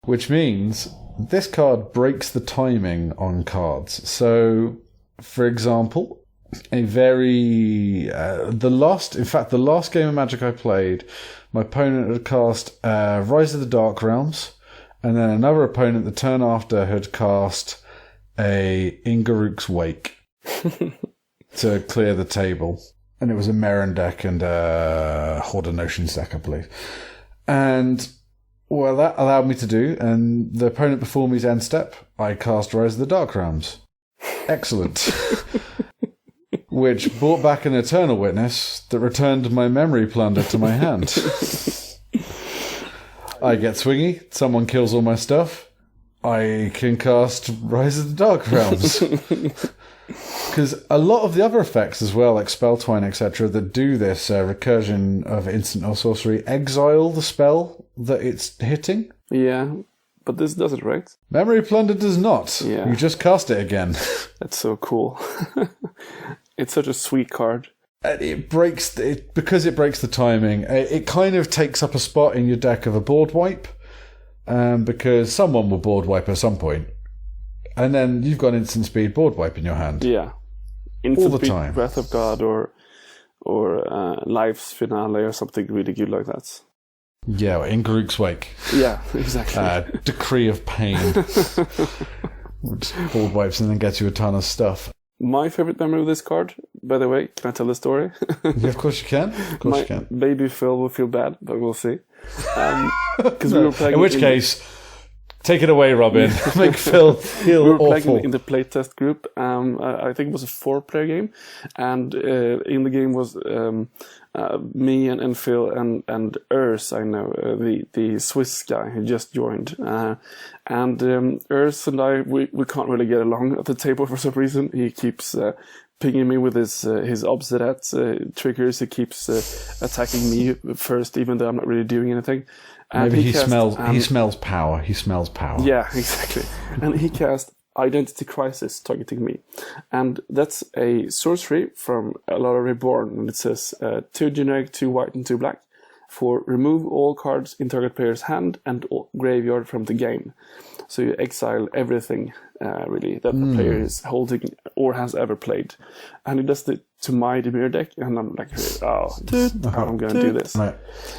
[SPEAKER 2] Which means this card breaks the timing on cards. So, for example, the last game of Magic I played my opponent had cast Rise of the Dark Realms, and then another opponent the turn after had cast a Ingaruk's Wake to clear the table. And it was a Merrin deck and a Horde of Notions deck, I believe. And well, that allowed me to do, and the opponent before me's end step, I cast Rise of the Dark Realms. Excellent. Which brought back an Eternal Witness that returned my Memory Plunder to my hand. I get swingy, someone kills all my stuff, I can cast Rise of the Dark Realms. Because a lot of the other effects as well, like Spell Twine, etc., that do this recursion of instant or sorcery, exile the spell that it's hitting.
[SPEAKER 3] Yeah, but this does it, right?
[SPEAKER 2] Memory Plunder does not.
[SPEAKER 3] Yeah.
[SPEAKER 2] You just cast it again.
[SPEAKER 3] That's so cool. It's such a sweet card.
[SPEAKER 2] It breaks because it breaks the timing. It kind of takes up a spot in your deck of a board wipe, because someone will board wipe at some point, and then you've got instant speed board wipe in your hand.
[SPEAKER 3] Yeah, instant
[SPEAKER 2] all the
[SPEAKER 3] speed
[SPEAKER 2] time.
[SPEAKER 3] Wrath of God or Life's Finale or something really good like that.
[SPEAKER 2] Yeah, or Ingaruk's Wake.
[SPEAKER 3] Yeah, exactly.
[SPEAKER 2] Decree of Pain, which board wipes and then gets you a ton of stuff.
[SPEAKER 3] My favorite memory of this card, by the way, can I tell the story?
[SPEAKER 2] Yeah, of course you can. Of course you can.
[SPEAKER 3] Baby Phil will feel bad, but we'll see. Because we were playing.
[SPEAKER 2] In which case, take it away, Robin. Make Phil feel
[SPEAKER 3] we were
[SPEAKER 2] awful.
[SPEAKER 3] playing in the playtest group. I think it was a 4-player game, and in the game was me and Phil and Urs, I know, the Swiss guy who just joined. And Urs and I, we can't really get along at the table for some reason. He keeps pinging me with his obstinate triggers. He keeps attacking me first, even though I'm not really doing anything. And
[SPEAKER 2] Maybe he smells power. He smells power.
[SPEAKER 3] Yeah, exactly. And he cast Identity Crisis, targeting me. And that's a sorcery from Alara Reborn. And it says 2 generic, 2 white, and 2 black. For remove all cards in target player's hand and graveyard from the game. So you exile everything, really, that the player is holding or has ever played. And it does it to my Dimir deck, and I'm like, oh, dude, I'm going to do this.
[SPEAKER 2] Right.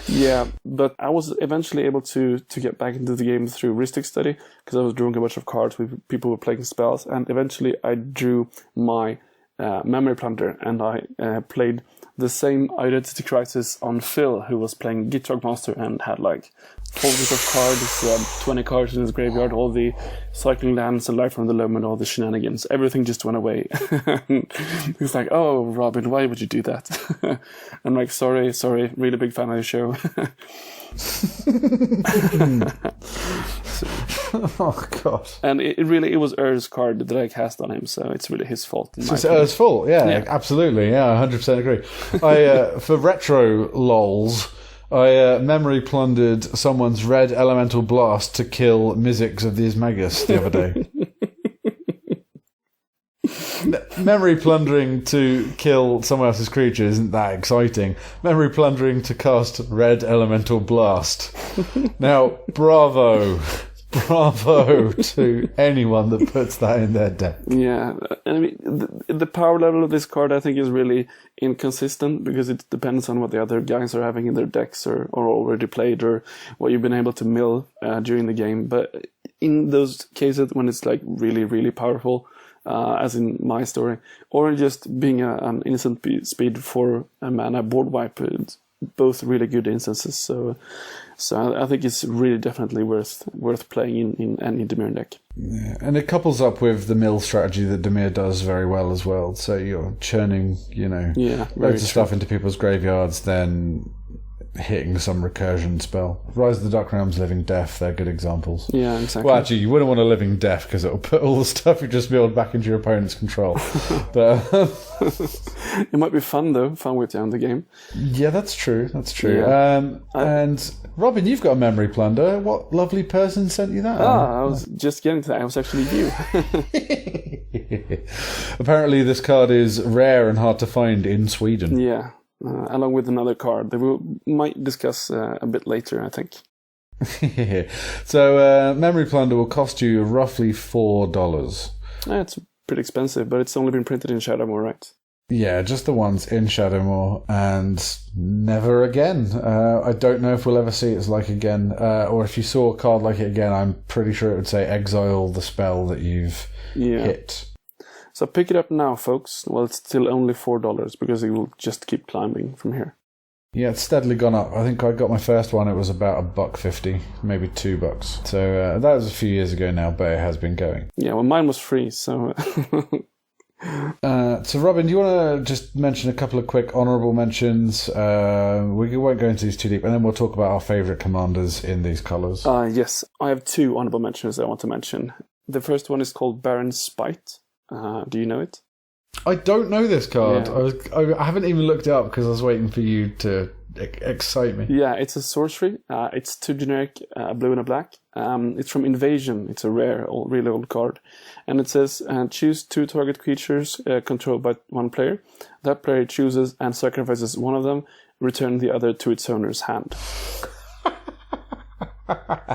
[SPEAKER 3] Yeah, but I was eventually able to get back into the game through Ristic Study, because I was drawing a bunch of cards with people who were playing spells, and eventually I drew my Memory Plunder, and I played the same Identity Crisis on Phil, who was playing Gitrog Monster and had like folders of cards, 20 cards in his graveyard, all the cycling lands and Life from the Loam and all the shenanigans. Everything just went away. He's like, oh, Robin, why would you do that? I'm like, sorry, really big fan of the show.
[SPEAKER 2] Oh god!
[SPEAKER 3] And it was Ur's card that I cast on him, so it's really his fault.
[SPEAKER 2] It's Ur's fault, yeah, absolutely, yeah, 100% agree. I for retro lols, I memory plundered someone's red elemental blast to kill Mizzix of the Ismagus the other day. Memory plundering to kill someone else's creature isn't that exciting. Memory plundering to cast red elemental blast. Now, bravo to anyone that puts that in their deck.
[SPEAKER 3] Yeah, I mean, the power level of this card I think is really inconsistent, because it depends on what the other guys are having in their decks or already played, or what you've been able to mill during the game. But in those cases when it's like really, really powerful, as in my story, or just being an instant speed for a mana board wipe, it's both really good instances. So I think it's really definitely worth playing in any Dimir deck.
[SPEAKER 2] Yeah, and it couples up with the mill strategy that Dimir does very well as well. So you're churning, loads of stuff into people's graveyards, then hitting some recursion spell. Rise of the Dark Realms, Living Death, they're good examples.
[SPEAKER 3] Yeah, exactly.
[SPEAKER 2] Well, actually, you wouldn't want a Living Death, because it'll put all the stuff you just milled back into your opponent's control. But
[SPEAKER 3] it might be fun with you on the game.
[SPEAKER 2] Yeah, that's true.
[SPEAKER 3] Yeah.
[SPEAKER 2] And Robin, you've got a memory plunder. What lovely person sent you that?
[SPEAKER 3] I was just getting to that. It was actually you.
[SPEAKER 2] Apparently, this card is rare and hard to find in Sweden.
[SPEAKER 3] Yeah. Along with another card that we might discuss a bit later, I think.
[SPEAKER 2] So, Memory Plunder will cost you roughly $4.
[SPEAKER 3] It's pretty expensive, but it's only been printed in Shadowmoor, right?
[SPEAKER 2] Yeah, just the ones in Shadowmoor, and never again. I don't know if we'll ever see it as like again, or if you saw a card like it again, I'm pretty sure it would say exile the spell that you've hit.
[SPEAKER 3] So pick it up now, folks. Well, it's still only $4 because it will just keep climbing from here.
[SPEAKER 2] Yeah, it's steadily gone up. I think I got my first one, it was about $1.50, maybe $2. So that was a few years ago now, but it has been going.
[SPEAKER 3] Yeah, well, mine was free, so...
[SPEAKER 2] So Robin, do you want to just mention a couple of quick honourable mentions? We won't go into these too deep, and then we'll talk about our favourite commanders in these colours.
[SPEAKER 3] Yes, I have 2 honourable mentions I want to mention. The first one is called Baron's Spite. Do you know it?
[SPEAKER 2] I don't know this card.
[SPEAKER 3] Yeah.
[SPEAKER 2] I haven't even looked it up because I was waiting for you to excite me.
[SPEAKER 3] Yeah, it's a sorcery. It's 2 generic, blue and a black. It's from Invasion. It's a rare, really old card. And it says, choose 2 target creatures controlled by 1 player. That player chooses and sacrifices one of them, return the other to its owner's hand.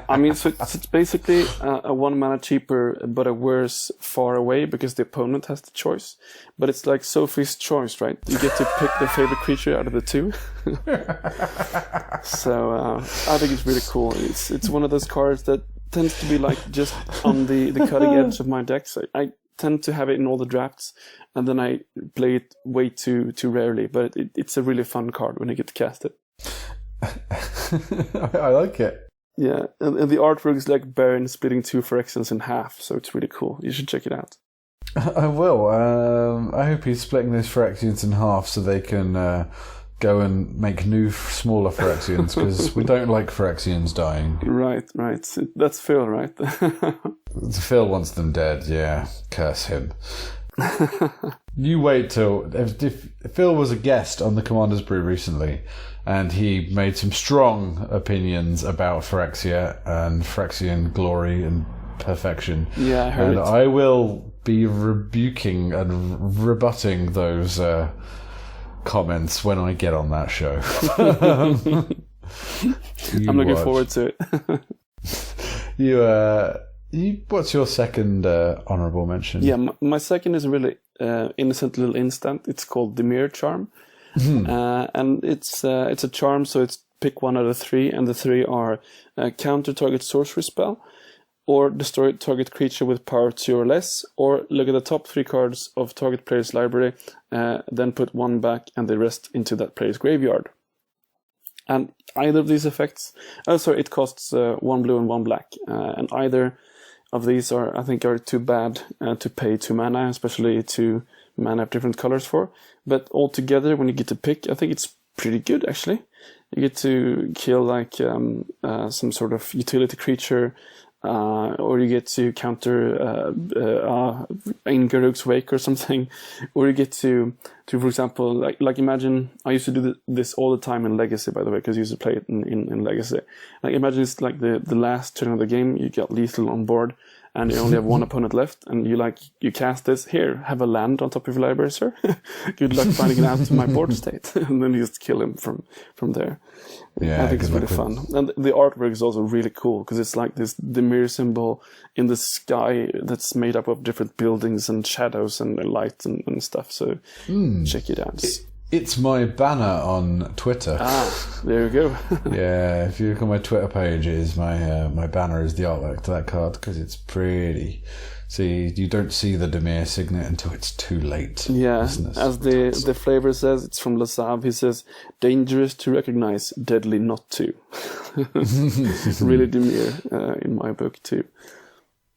[SPEAKER 3] I mean, so it's basically a 1 mana cheaper, but a worse far away because the opponent has the choice. But it's like Sophie's Choice, right? You get to pick the favorite creature out of the 2. So I think it's really cool. It's one of those cards that tends to be like just on the cutting edge of my decks. I tend to have it in all the drafts, and then I play it way too rarely. But it's a really fun card when you get to cast it.
[SPEAKER 2] I like it.
[SPEAKER 3] Yeah, and the artwork is like Baron splitting 2 Phyrexians in half, so it's really cool. You should check it out.
[SPEAKER 2] I will. I hope he's splitting those Phyrexians in half so they can go and make new, smaller Phyrexians, because we don't like Phyrexians dying.
[SPEAKER 3] Right. That's Phil, right?
[SPEAKER 2] Phil wants them dead, yeah. Curse him. You wait till... If Phil was a guest on the Commander's Brew recently, and he made some strong opinions about Phyrexia and Phyrexian glory and perfection.
[SPEAKER 3] Yeah, I heard it.
[SPEAKER 2] I will be rebuking and rebutting those comments when I get on that show.
[SPEAKER 3] I'm looking forward to
[SPEAKER 2] it. What's your second honourable mention?
[SPEAKER 3] Yeah, my second is a really innocent little instant. It's called Dimir Charm. And it's a charm, so it's pick 1 out of 3, and the 3 are counter target sorcery spell, or destroy target creature with power 2 or less, or look at the top 3 cards of target player's library, then put 1 back and the rest into that player's graveyard. And either of these effects, it costs 1 blue and 1 black, and either of these are too bad to pay 2 mana, especially 2 mana of different colors for. But altogether, when you get to pick, I think it's pretty good, actually. You get to kill like some sort of utility creature, or you get to counter Aingaruk's Wake or something, or you get to for example, like imagine, I used to do this all the time in Legacy, by the way, because I used to play it in Legacy. Like imagine it's like the last turn of the game, you got lethal on board, and you only have 1 opponent left, and you cast this, here, have a land on top of your library, sir. Good luck finding it out to my board state. And then you just kill him from there.
[SPEAKER 2] Yeah,
[SPEAKER 3] I think it's really fun. And the artwork is also really cool, because it's like this Dimir symbol in the sky that's made up of different buildings and shadows and light and stuff. So check it out.
[SPEAKER 2] It's my banner on Twitter.
[SPEAKER 3] There you go.
[SPEAKER 2] Yeah, if you look on my Twitter pages, my banner is the artwork to that card, because it's pretty. See, you don't see the Dimir signet until it's too late.
[SPEAKER 3] Yeah,
[SPEAKER 2] listeners.
[SPEAKER 3] as the flavor says, it's from Lasav. He says, dangerous to recognize, deadly not to. Really Dimir in my book too.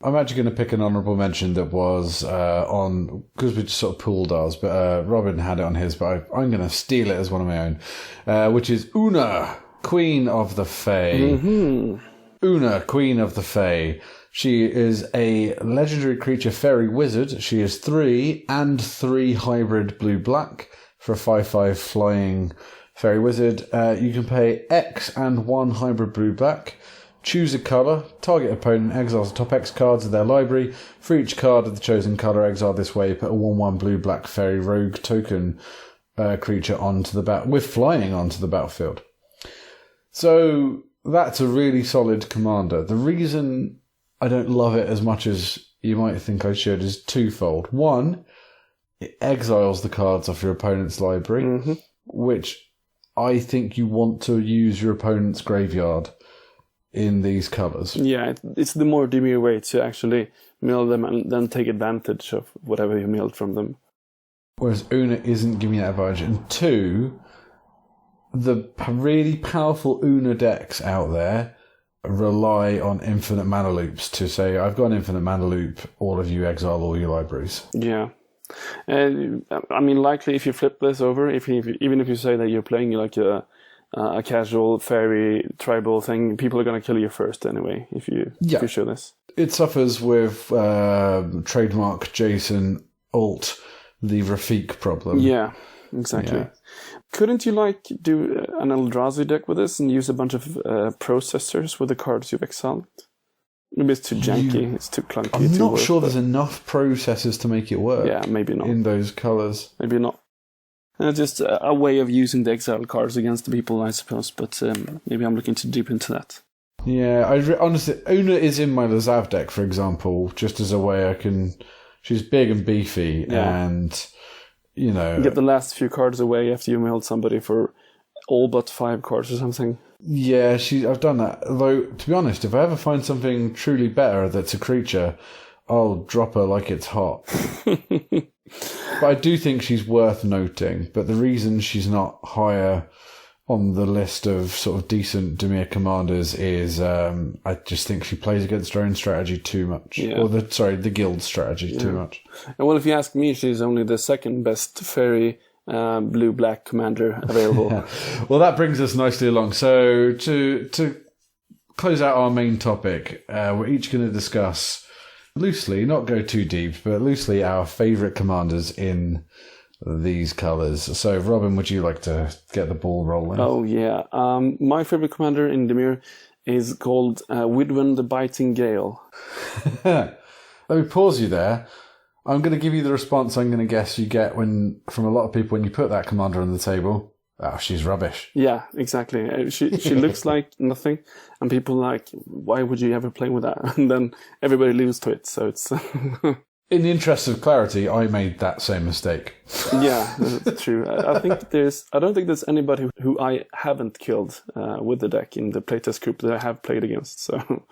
[SPEAKER 2] I'm actually going to pick an honourable mention that was on, because we just sort of pooled ours, but Robin had it on his, but I'm going to steal it as one of my own, which is Una, Queen of the Fae.
[SPEAKER 3] Mm-hmm.
[SPEAKER 2] Una, Queen of the Fae. She is a legendary creature fairy wizard. She is 3 and 3 hybrid blue-black for a 5/5 flying fairy wizard. You can pay X and 1 hybrid blue-black. Choose a colour, target opponent exiles the top X cards of their library. For each card of the chosen colour exiled this way, put a 1/1 blue-black fairy rogue token creature with flying onto the battlefield. So that's a really solid commander. The reason I don't love it as much as you might think I should is twofold. One, it exiles the cards off your opponent's library, which I think you want to use your opponent's graveyard in these colours.
[SPEAKER 3] Yeah, it's the more Dimir way to actually mill them and then take advantage of whatever you milled from them.
[SPEAKER 2] Whereas Una isn't giving you that advantage. And two, the really powerful Una decks out there rely on infinite mana loops to say, I've got an infinite mana loop, all of you exile all your libraries.
[SPEAKER 3] Yeah. I mean, likely if you flip this over, even if you say that you're playing like a casual fairy tribal thing, people are going to kill you first anyway if you show this.
[SPEAKER 2] It suffers with trademark Jason alt, the Rafik problem.
[SPEAKER 3] Yeah, exactly. Yeah. Couldn't you do an Eldrazi deck with this and use a bunch of processors with the cards you've exiled? Maybe it's too janky, it's too clunky.
[SPEAKER 2] I'm not sure there's enough processors to make it work.
[SPEAKER 3] Yeah, maybe not.
[SPEAKER 2] In those colours.
[SPEAKER 3] Maybe not. Just a way of using the exiled cards against the people, I suppose, but maybe I'm looking too deep into that.
[SPEAKER 2] Yeah, honestly, Una is in my Lazav deck, for example, just as a way I can... She's big and beefy, and, you know...
[SPEAKER 3] You get the last few cards away after you milled somebody for all but 5 cards or something.
[SPEAKER 2] Yeah, I've done that. Although, to be honest, if I ever find something truly better that's a creature, I'll drop her like it's hot. But I do think she's worth noting. But the reason she's not higher on the list of sort of decent Dimir commanders is I just think she plays against her own strategy too much.
[SPEAKER 3] Yeah.
[SPEAKER 2] Or the guild strategy too much.
[SPEAKER 3] And well, if you ask me, she's only the second best fairy blue-black commander available.
[SPEAKER 2] Yeah. Well, that brings us nicely along. So to close out our main topic, we're each going to discuss loosely, not go too deep, but loosely our favourite commanders in these colours. So, Robin, would you like to get the ball rolling?
[SPEAKER 3] Oh, yeah. My favourite commander in Dimir is called Widwen the Biting Gale.
[SPEAKER 2] Let me pause you there. I'm going to give you the response I'm going to guess you get from a lot of people when you put that commander on the table. Oh, she's rubbish.
[SPEAKER 3] Yeah, exactly. She looks like nothing, and people are like, why would you ever play with that? And then everybody loses to it, so it's...
[SPEAKER 2] In the interest of clarity, I made that same mistake.
[SPEAKER 3] Yeah, that's true. I don't think there's anybody who I haven't killed with the deck in the playtest group that I have played against, so...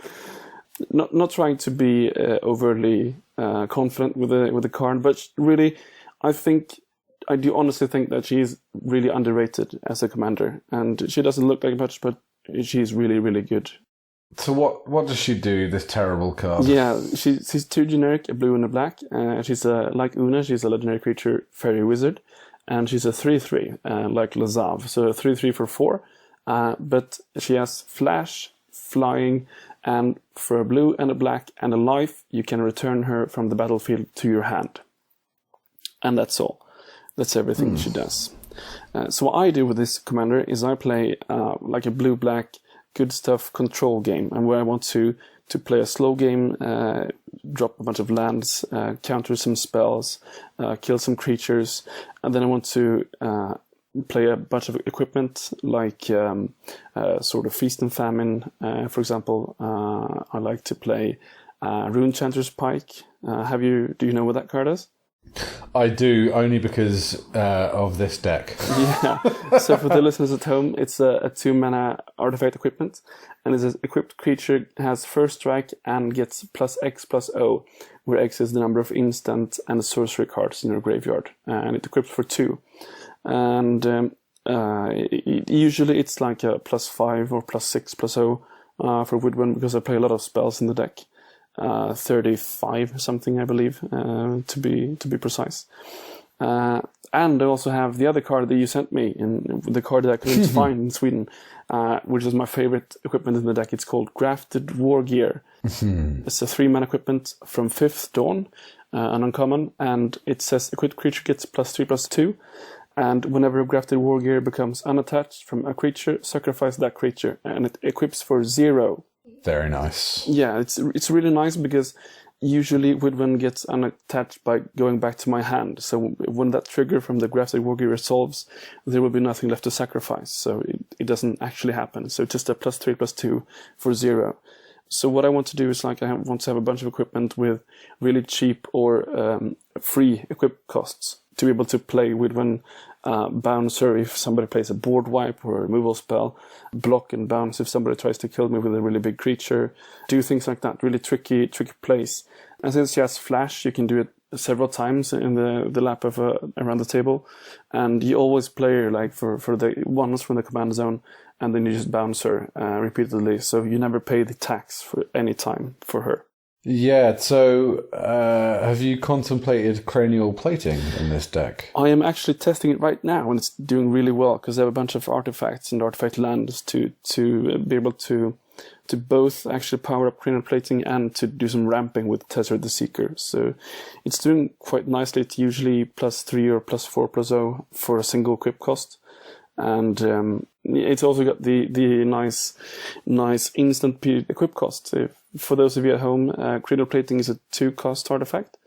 [SPEAKER 3] Not trying to be overly confident with the card, but really, I do honestly think that she's really underrated as a commander, and she doesn't look like much, but she's really, really good.
[SPEAKER 2] So what does she do, this terrible card?
[SPEAKER 3] Yeah, she's too generic, a blue and a black. She's like Una, she's a legendary creature, fairy wizard, and she's a 3/3, like Lazav, so a 3/3 for 4, but she has flash, flying, and for a blue and a black and a life, you can return her from the battlefield to your hand. And that's all. That's everything she does. So what I do with this commander is I play like a blue-black good stuff control game, and where I want to play a slow game, drop a bunch of lands, counter some spells, kill some creatures, and then I want to play a bunch of equipment like sort of Feast and Famine, for example. I like to play Runechanter's Pike. Do you know what that card is?
[SPEAKER 2] I do, only because of this deck.
[SPEAKER 3] Yeah. So for the listeners at home, it's a 2-mana artifact equipment, and it's an equipped creature, has first strike and gets +X+O, where X is the number of instant and sorcery cards in your graveyard, and it equips for 2. And usually it's like a +5 or +6+O for Widwen, because I play a lot of spells in the deck. 35 something, I believe, to be precise. And I also have the other card that you sent me, the card that I couldn't find in Sweden, which is my favorite equipment in the deck. It's called Grafted War Gear. It's a 3-mana equipment from 5th Dawn, an uncommon, and it says equipped creature gets +3/+2. And whenever a Grafted War Gear becomes unattached from a creature, sacrifice that creature, and it equips for 0.
[SPEAKER 2] Very nice.
[SPEAKER 3] Yeah, it's really nice, because usually Widwen gets unattached by going back to my hand. So when that trigger from the Grafted War Gear resolves, there will be nothing left to sacrifice. So it doesn't actually happen. So it's just a +3/+2 for 0. So what I want to do is like want to have a bunch of equipment with really cheap or free equip costs to be able to play with when bouncer if somebody plays a board wipe or a removal spell, block and bounce if somebody tries to kill me with a really big creature, do things like that, really tricky plays. And since she has flash, you can do it several times in the lap of around the table, and you always play like for the ones from the command zone, and then you just bounce her repeatedly, so you never pay the tax for any time for her.
[SPEAKER 2] Yeah, so have you contemplated cranial plating in this deck?
[SPEAKER 3] I am actually testing it right now, and it's doing really well because I have a bunch of artifacts and artifact lands to be able to both actually power up cranial plating and to do some ramping with Tezzeret the Seeker. So it's doing quite nicely. It's usually +3 or +4/+0 for a single equip cost. And it's also got the nice instant equip cost. For those of you at home, cranial plating is a 2-cost artifact.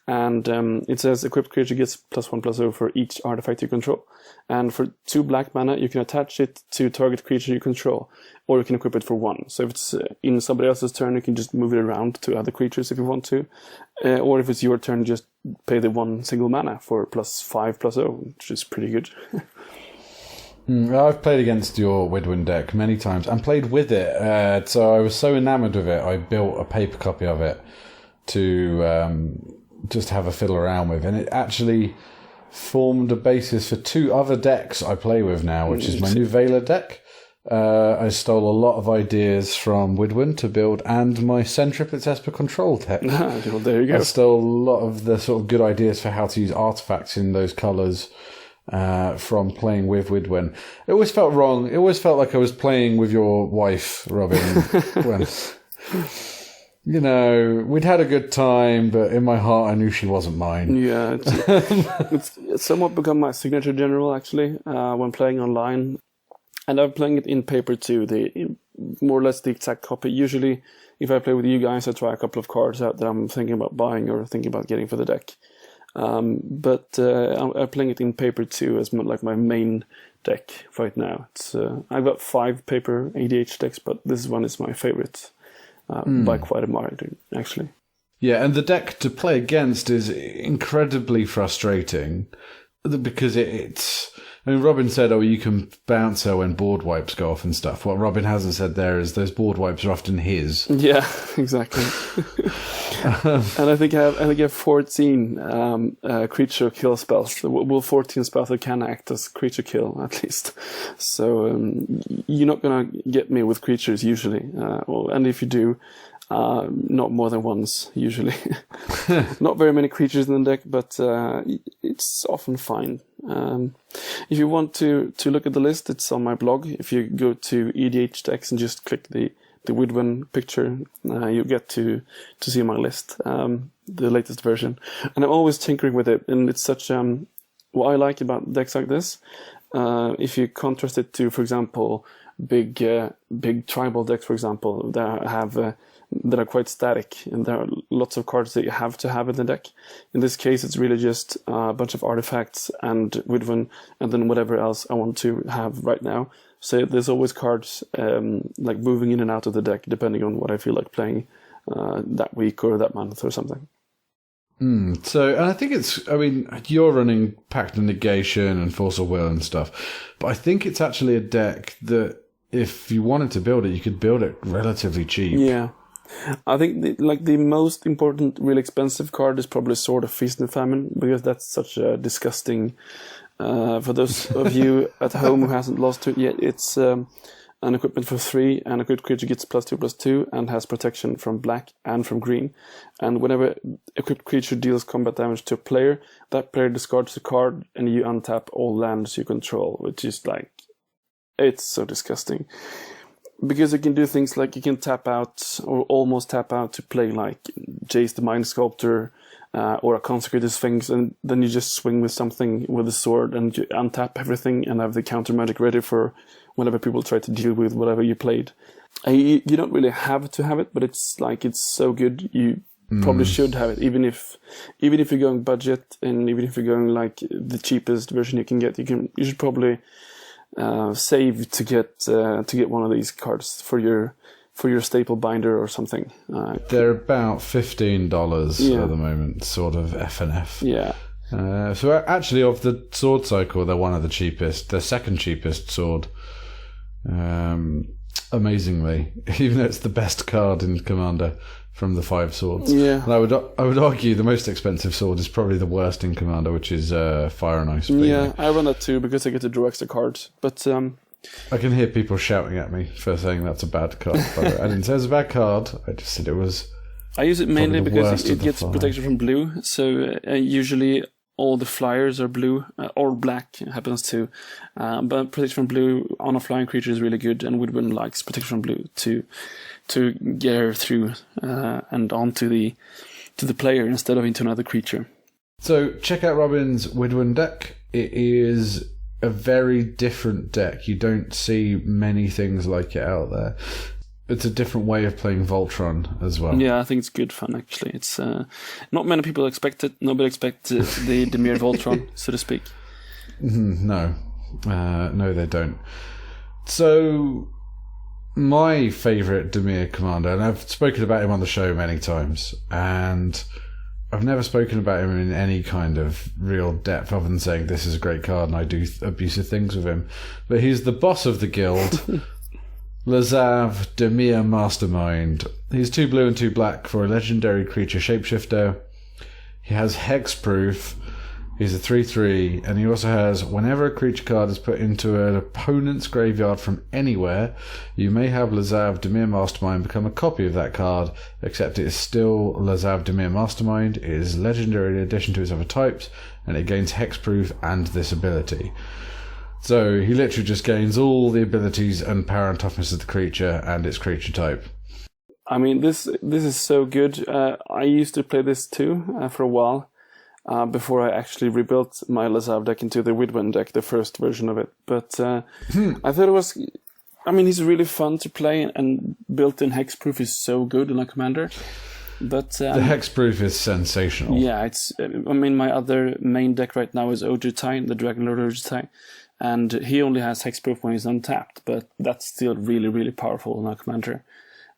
[SPEAKER 3] And it says equipped creature gets +1/+0 for each artifact you control. And for 2 black mana, you can attach it to target creature you control, or you can equip it for 1. So if it's in somebody else's turn, you can just move it around to other creatures if you want to. Or if it's your turn, just pay the 1 single mana for +5/+0, which is pretty good.
[SPEAKER 2] I've played against your Widwin deck many times and played with it. So I was so enamored with it, I built a paper copy of it to just have a fiddle around with, and it actually formed a basis for 2 other decks I play with now, which is my new Veiler deck. I stole a lot of ideas from Widwin to build, and my Centriplets Esper Control deck.
[SPEAKER 3] Well, there you go.
[SPEAKER 2] I stole a lot of the sort of good ideas for how to use artifacts in those colours from playing with Widwin. It always felt wrong. It always felt like I was playing with your wife, Robin. when, you know, we'd had a good time, but in my heart I knew she wasn't mine.
[SPEAKER 3] Yeah, it's somewhat become my signature general, actually, when playing online. And I'm playing it in paper too, more or less the exact copy. Usually, if I play with you guys, I try a couple of cards out that I'm thinking about buying or thinking about getting for the deck. But I'm playing it in paper too as like my main deck right now. It's I've got 5 paper ADH decks, but this one is my favorite by quite a margin, actually.
[SPEAKER 2] Yeah, and the deck to play against is incredibly frustrating because it's... I mean, Robin said, you can bounce her when board wipes go off and stuff. What Robin hasn't said there is those board wipes are often his.
[SPEAKER 3] Yeah, exactly. And I think I have 14 creature kill spells. Well, 14 spells that can act as creature kill, at least. So you're not going to get me with creatures usually. And if you do, not more than once, usually. Not very many creatures in the deck, but it's often fine. If you want to look at the list, it's on my blog. If you go to EDH decks and just click the Widwin picture, you get to see my list, the latest version. And I'm always tinkering with it, and it's such what I like about decks like this. If you contrast it to, for example, big tribal decks, for example, that are quite static, and there are lots of cards that you have to have in the deck. In this case, it's really just a bunch of artifacts and Widwin, and then whatever else I want to have right now. So there's always cards like moving in and out of the deck, depending on what I feel like playing that week or that month or something.
[SPEAKER 2] So, and I think you're running Pact of Negation and Force of Will and stuff, but I think it's actually a deck that if you wanted to build it, you could build it relatively cheap.
[SPEAKER 3] Yeah. I think the most important, really expensive card is probably Sword of Feast and Famine, because that's such a disgusting... for those of you at home who hasn't lost to it yet, it's an equipment for 3, and a good creature gets +2/+2 and has protection from black and from green. And whenever equipped creature deals combat damage to a player, that player discards a card and you untap all lands you control, which is like... It's so disgusting. Because you can do things like you can tap out or almost tap out to play like Jace the Mind Sculptor or a Consecrated Sphinx, and then you just swing with something with a sword and you untap everything and have the counter magic ready for whenever people try to deal with whatever you played. You don't really have to have it, but it's so good you probably should have it, even if you're going budget, and even if you're going like the cheapest version you can get, you should probably save to get one of these cards for your for your staple binder or something.
[SPEAKER 2] They're about $15 at the moment, sort of F&F.
[SPEAKER 3] Yeah.
[SPEAKER 2] So actually, of the sword cycle, they're one of the cheapest. They're second cheapest sword. Amazingly, even though it's the best card in Commander from the 5 swords.
[SPEAKER 3] Yeah.
[SPEAKER 2] And I would argue the most expensive sword is probably the worst in Commander, which is Fire and Ice.
[SPEAKER 3] Yeah, I run that too because I get to draw extra cards. But
[SPEAKER 2] I can hear people shouting at me for saying that's a bad card. By the way. I didn't say it was a bad card. I just said it was.
[SPEAKER 3] I use it mainly because it gets
[SPEAKER 2] 5.
[SPEAKER 3] protection from blue. So usually all the flyers are blue, or black happens too. But protection from blue on a flying creature is really good, and Woodwind likes protection from blue to get her through and onto the player instead of into another creature.
[SPEAKER 2] So check out Robin's Woodwind deck. It is a very different deck. You don't see many things like it out there. It's a different way of playing Voltron as well.
[SPEAKER 3] Yeah, I think it's good fun, actually. It's not many people expect it. Nobody expects the Dimir Voltron, so to speak.
[SPEAKER 2] No. No, they don't. So, my favourite Dimir commander, and I've spoken about him on the show many times, and I've never spoken about him in any kind of real depth other than saying this is a great card and I do abusive things with him. But he's the boss of the guild, Lazav Dimir Mastermind. He's 2 blue and 2 black for a legendary creature shapeshifter. He has hexproof. He's a 3/3, and he also has, whenever a creature card is put into an opponent's graveyard from anywhere, you may have Lazav Dimir Mastermind become a copy of that card, except it is still Lazav Dimir Mastermind. It is legendary in addition to its other types, and it gains hexproof and this ability. So he literally just gains all the abilities and power and toughness of the creature and its creature type.
[SPEAKER 3] I mean, this is so good. I used to play this too for a while. Before I actually rebuilt my Lazav deck into the Woodwind deck, the first version of it. But I thought it was... I mean, he's really fun to play, and built-in hexproof is so good in a commander. But
[SPEAKER 2] the hexproof is sensational.
[SPEAKER 3] Yeah, it's... I mean, my other main deck right now is Ojutai, the Dragonlord Ojutai, and he only has hexproof when he's untapped, but that's still really, really powerful in a commander.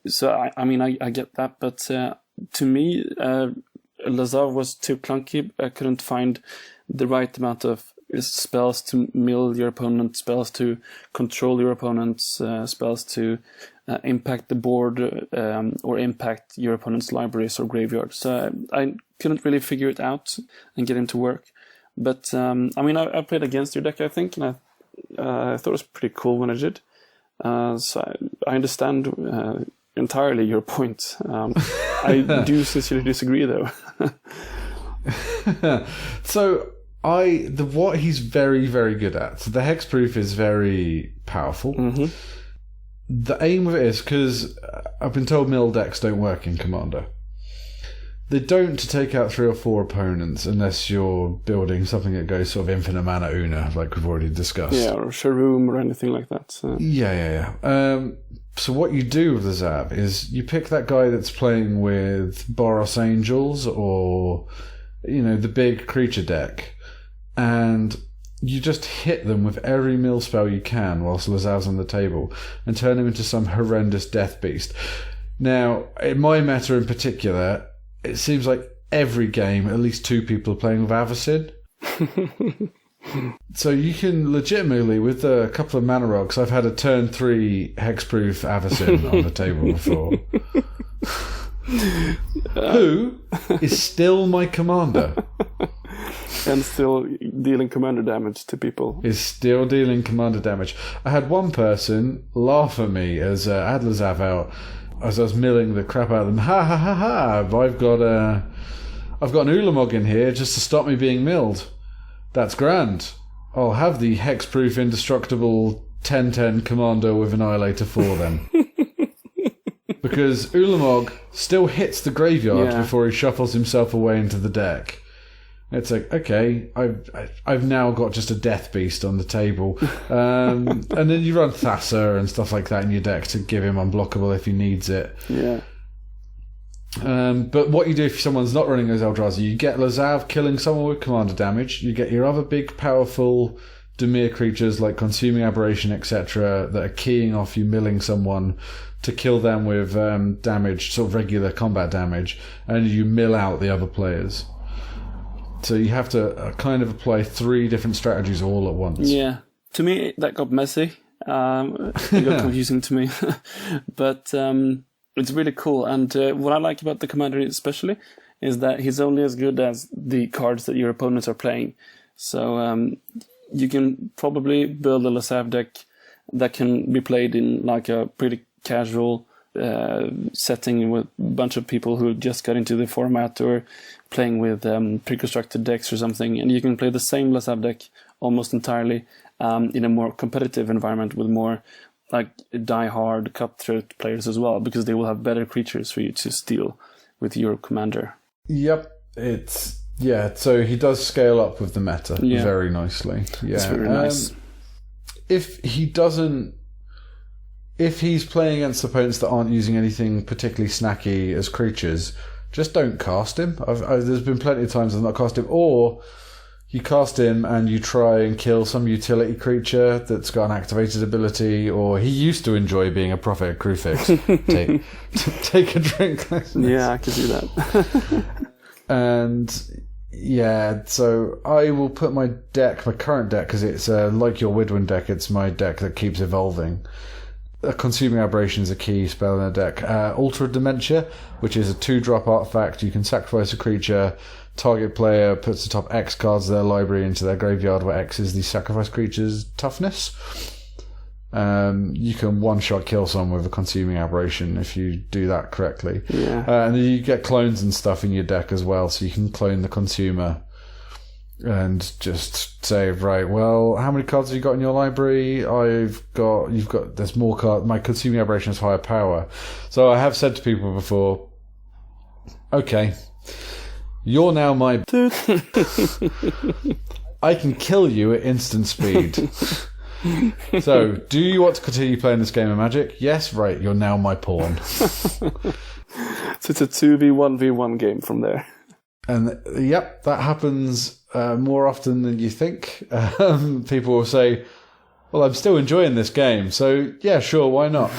[SPEAKER 3] So, I mean, I get that, but to me... Lazav was too clunky. I couldn't find the right amount of spells to mill your opponent, spells to control your opponent's, spells to impact the board or impact your opponent's libraries or graveyard. So I couldn't really figure it out and get him to work. But I mean, I played against your deck, I think, and I thought it was pretty cool when I did. So I understand entirely your point. I do sincerely disagree, though.
[SPEAKER 2] So what he's very, very good at. So the hexproof is very powerful. Mm-hmm. The aim of it is, because I've been told mill decks don't work in Commander. They don't to take out 3 or 4 opponents unless you're building something that goes sort of infinite mana Una, like we've already discussed.
[SPEAKER 3] Yeah, or Sharoom or anything like that. So.
[SPEAKER 2] Yeah. So what you do with the Zab is you pick that guy that's playing with Boros Angels or, the big creature deck, and you just hit them with every mill spell you can whilst Lazav's on the table and turn him into some horrendous death beast. Now, in my meta in particular, it seems like every game at least 2 people are playing with Avacyn. So you can legitimately, with a couple of mana rocks, I've had a turn 3 hexproof Avacyn on the table before. Who is still my commander.
[SPEAKER 3] And still dealing commander damage to people.
[SPEAKER 2] Is still dealing commander damage. I had one person laugh at me as I had Lazav out, as I was milling the crap out of them. Ha ha ha ha! I've got an Ulamog in here just to stop me being milled. That's grand. I'll have the hexproof indestructible 10/10 commander with Annihilator 4 then. Because Ulamog still hits the graveyard before he shuffles himself away into the deck. It's like, okay, I've now got just a death beast on the table. And then you run Thassa and stuff like that in your deck to give him unblockable if he needs it.
[SPEAKER 3] Yeah.
[SPEAKER 2] But what you do if someone's not running those Eldrazi, you get Lazav killing someone with commander damage, you get your other big powerful Dimir creatures like Consuming Aberration, etc., that are keying off you milling someone to kill them with damage, sort of regular combat damage, and you mill out the other players. So you have to kind of apply 3 different strategies all at once.
[SPEAKER 3] Yeah. To me, that got messy. It got confusing to me. But it's really cool. And what I like about the commander especially is that he's only as good as the cards that your opponents are playing. So you can probably build a Lasav deck that can be played in like a pretty casual setting with a bunch of people who just got into the format or playing with pre-constructed decks or something. And you can play the same Lasav deck almost entirely in a more competitive environment with more like die-hard cutthroat players as well, because they will have better creatures for you to steal with your commander.
[SPEAKER 2] Yep, so he does scale up with the meta very nicely. Yeah,
[SPEAKER 3] it's very nice.
[SPEAKER 2] If he's playing against opponents that aren't using anything particularly snacky as creatures, just don't cast him. There's been plenty of times I've not cast him, or you cast him and you try and kill some utility creature that's got an activated ability, or he used to enjoy being a Prophet Crucifix. Take a drink.
[SPEAKER 3] Yeah, I could do that.
[SPEAKER 2] And yeah, so I will put my current deck, because it's like your Widwin deck, it's my deck that keeps evolving. Consuming Aberration is a key spell in a deck. Altar of Dementia, which is a 2-drop artifact. You can sacrifice a creature. Target player puts the top X cards of their library into their graveyard, where X is the sacrifice creature's toughness. You can one-shot kill someone with a Consuming Aberration if you do that correctly.
[SPEAKER 3] Yeah.
[SPEAKER 2] And then you get clones and stuff in your deck as well, so you can clone the Consumer and just say, right, well, how many cards have you got in your library? There's more cards. My Consuming Aberration has higher power. So I have said to people before, okay, you're now my... I can kill you at instant speed. So, do you want to continue playing this game of Magic? Yes, right, you're now my pawn.
[SPEAKER 3] So it's a 2v1v1 game from there.
[SPEAKER 2] And yep, that happens more often than you think. People will say, well, I'm still enjoying this game, so yeah, sure, why not?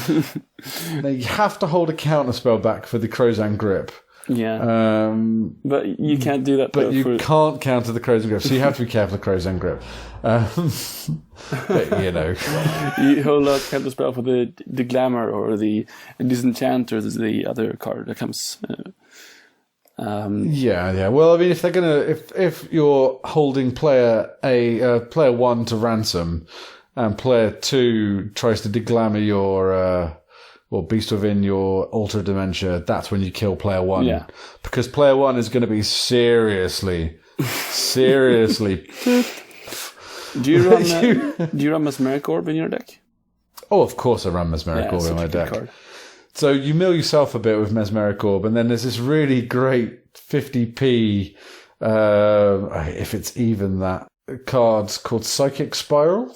[SPEAKER 2] Now, you have to hold a counter spell back for the Crozan Grip.
[SPEAKER 3] Yeah. But you can't do that.
[SPEAKER 2] But you can't counter the Crozan Grip, so you have to be careful of Crozan Grip. But, you know.
[SPEAKER 3] You hold a counter spell for the Glamour or the Disenchant or the other card that comes...
[SPEAKER 2] Yeah. Well, I mean, if they're gonna, if you're holding player 1 to ransom, and player 2 tries to deglamour your Beast Within your Altar of Dementia, that's when you kill player 1.
[SPEAKER 3] Yeah.
[SPEAKER 2] Because player 1 is going to be seriously.
[SPEAKER 3] Do you run Mesmeric Orb in your deck?
[SPEAKER 2] Oh, of course I run Mesmeric Orb in my deck.
[SPEAKER 3] Card.
[SPEAKER 2] So you mill yourself a bit with Mesmeric Orb, and then there's this really great 50p, if it's even that, card called Psychic Spiral.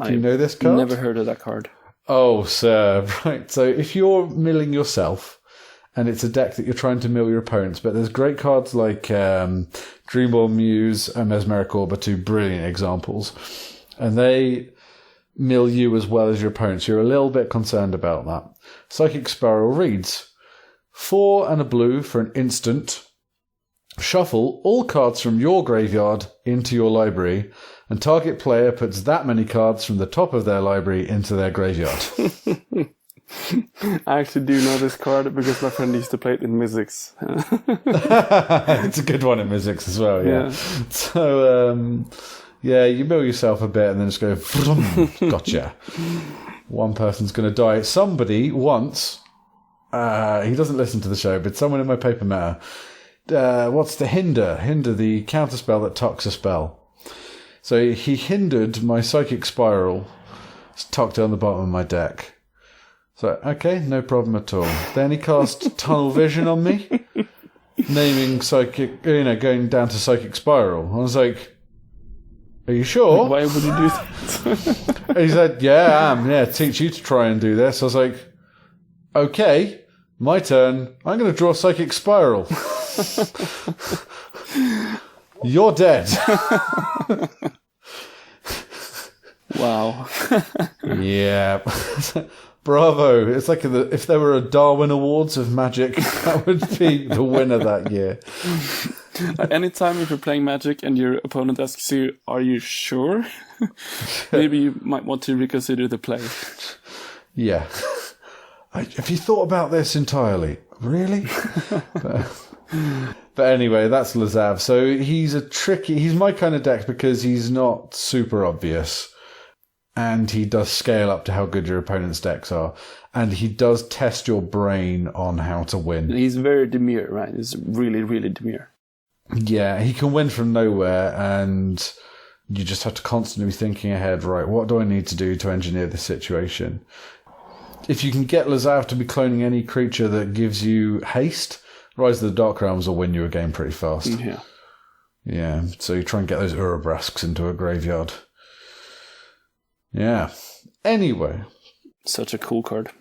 [SPEAKER 2] Do you know this card?
[SPEAKER 3] Never heard of that card.
[SPEAKER 2] Oh, sir. Right. So if you're milling yourself, and it's a deck that you're trying to mill your opponents, but there's great cards like Dreamborn Muse and Mesmeric Orb are 2 brilliant examples, and they mill you as well as your opponents. You're a little bit concerned about that. Psychic Spiral reads, 4 and a blue for an instant. Shuffle all cards from your graveyard into your library, and target player puts that many cards from the top of their library into their graveyard.
[SPEAKER 3] I actually do know this card because my friend used to play it in Mystics.
[SPEAKER 2] It's a good one in Mystics as well, yeah. So, yeah, you mill yourself a bit and then just go, gotcha. One person's going to die. Somebody once, he doesn't listen to the show, but someone in my paper meta, what's the hinder? Hinder, the counterspell that tucks a spell. So he hindered my Psychic Spiral. It's tucked down the bottom of my deck. So, okay, no problem at all. Then he cast Tunnel Vision on me, naming Psychic, going down to Psychic Spiral. I was like, are you sure?
[SPEAKER 3] Why would you do that?
[SPEAKER 2] And he said, yeah, I am. Yeah, teach you to try and do this. I was like, okay, my turn. I'm going to draw Psychic Spiral. You're dead.
[SPEAKER 3] Wow.
[SPEAKER 2] Yeah. Bravo. It's like if there were a Darwin Awards of Magic, that would be the winner that year.
[SPEAKER 3] Anytime if you're playing Magic and your opponent asks you, are you sure? Maybe you might want to reconsider the play.
[SPEAKER 2] Yeah. Have you thought about this entirely? Really? But anyway, that's Lazav. So he's my kind of deck because he's not super obvious. And he does scale up to how good your opponent's decks are. And he does test your brain on how to win.
[SPEAKER 3] He's very Dimir, right? He's really, really Dimir.
[SPEAKER 2] Yeah, he can win from nowhere, and you just have to constantly be thinking ahead, right, what do I need to do to engineer this situation? If you can get Lazav to be cloning any creature that gives you haste, Rise of the Dark Realms will win you a game pretty fast.
[SPEAKER 3] Yeah.
[SPEAKER 2] Yeah, so you try and get those Urabrasks into a graveyard. Yeah. Anyway.
[SPEAKER 3] Such a cool card.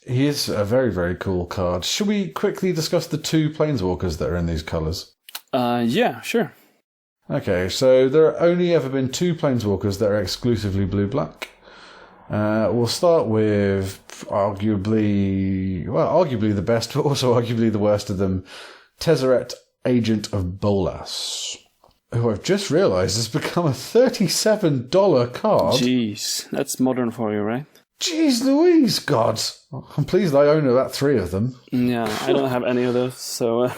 [SPEAKER 2] He is a very, very cool card. Should we quickly discuss the 2 Planeswalkers that are in these colours?
[SPEAKER 3] Yeah, sure.
[SPEAKER 2] Okay, so there have only ever been 2 Planeswalkers that are exclusively blue-black. We'll start with arguably the best, but also arguably the worst of them, Tezzeret, Agent of Bolas, who I've just realised has become a $37 card.
[SPEAKER 3] Jeez, that's modern for you, right?
[SPEAKER 2] Jeez Louise, God. I'm pleased I own about 3 of them.
[SPEAKER 3] Yeah, I don't have any of those, so...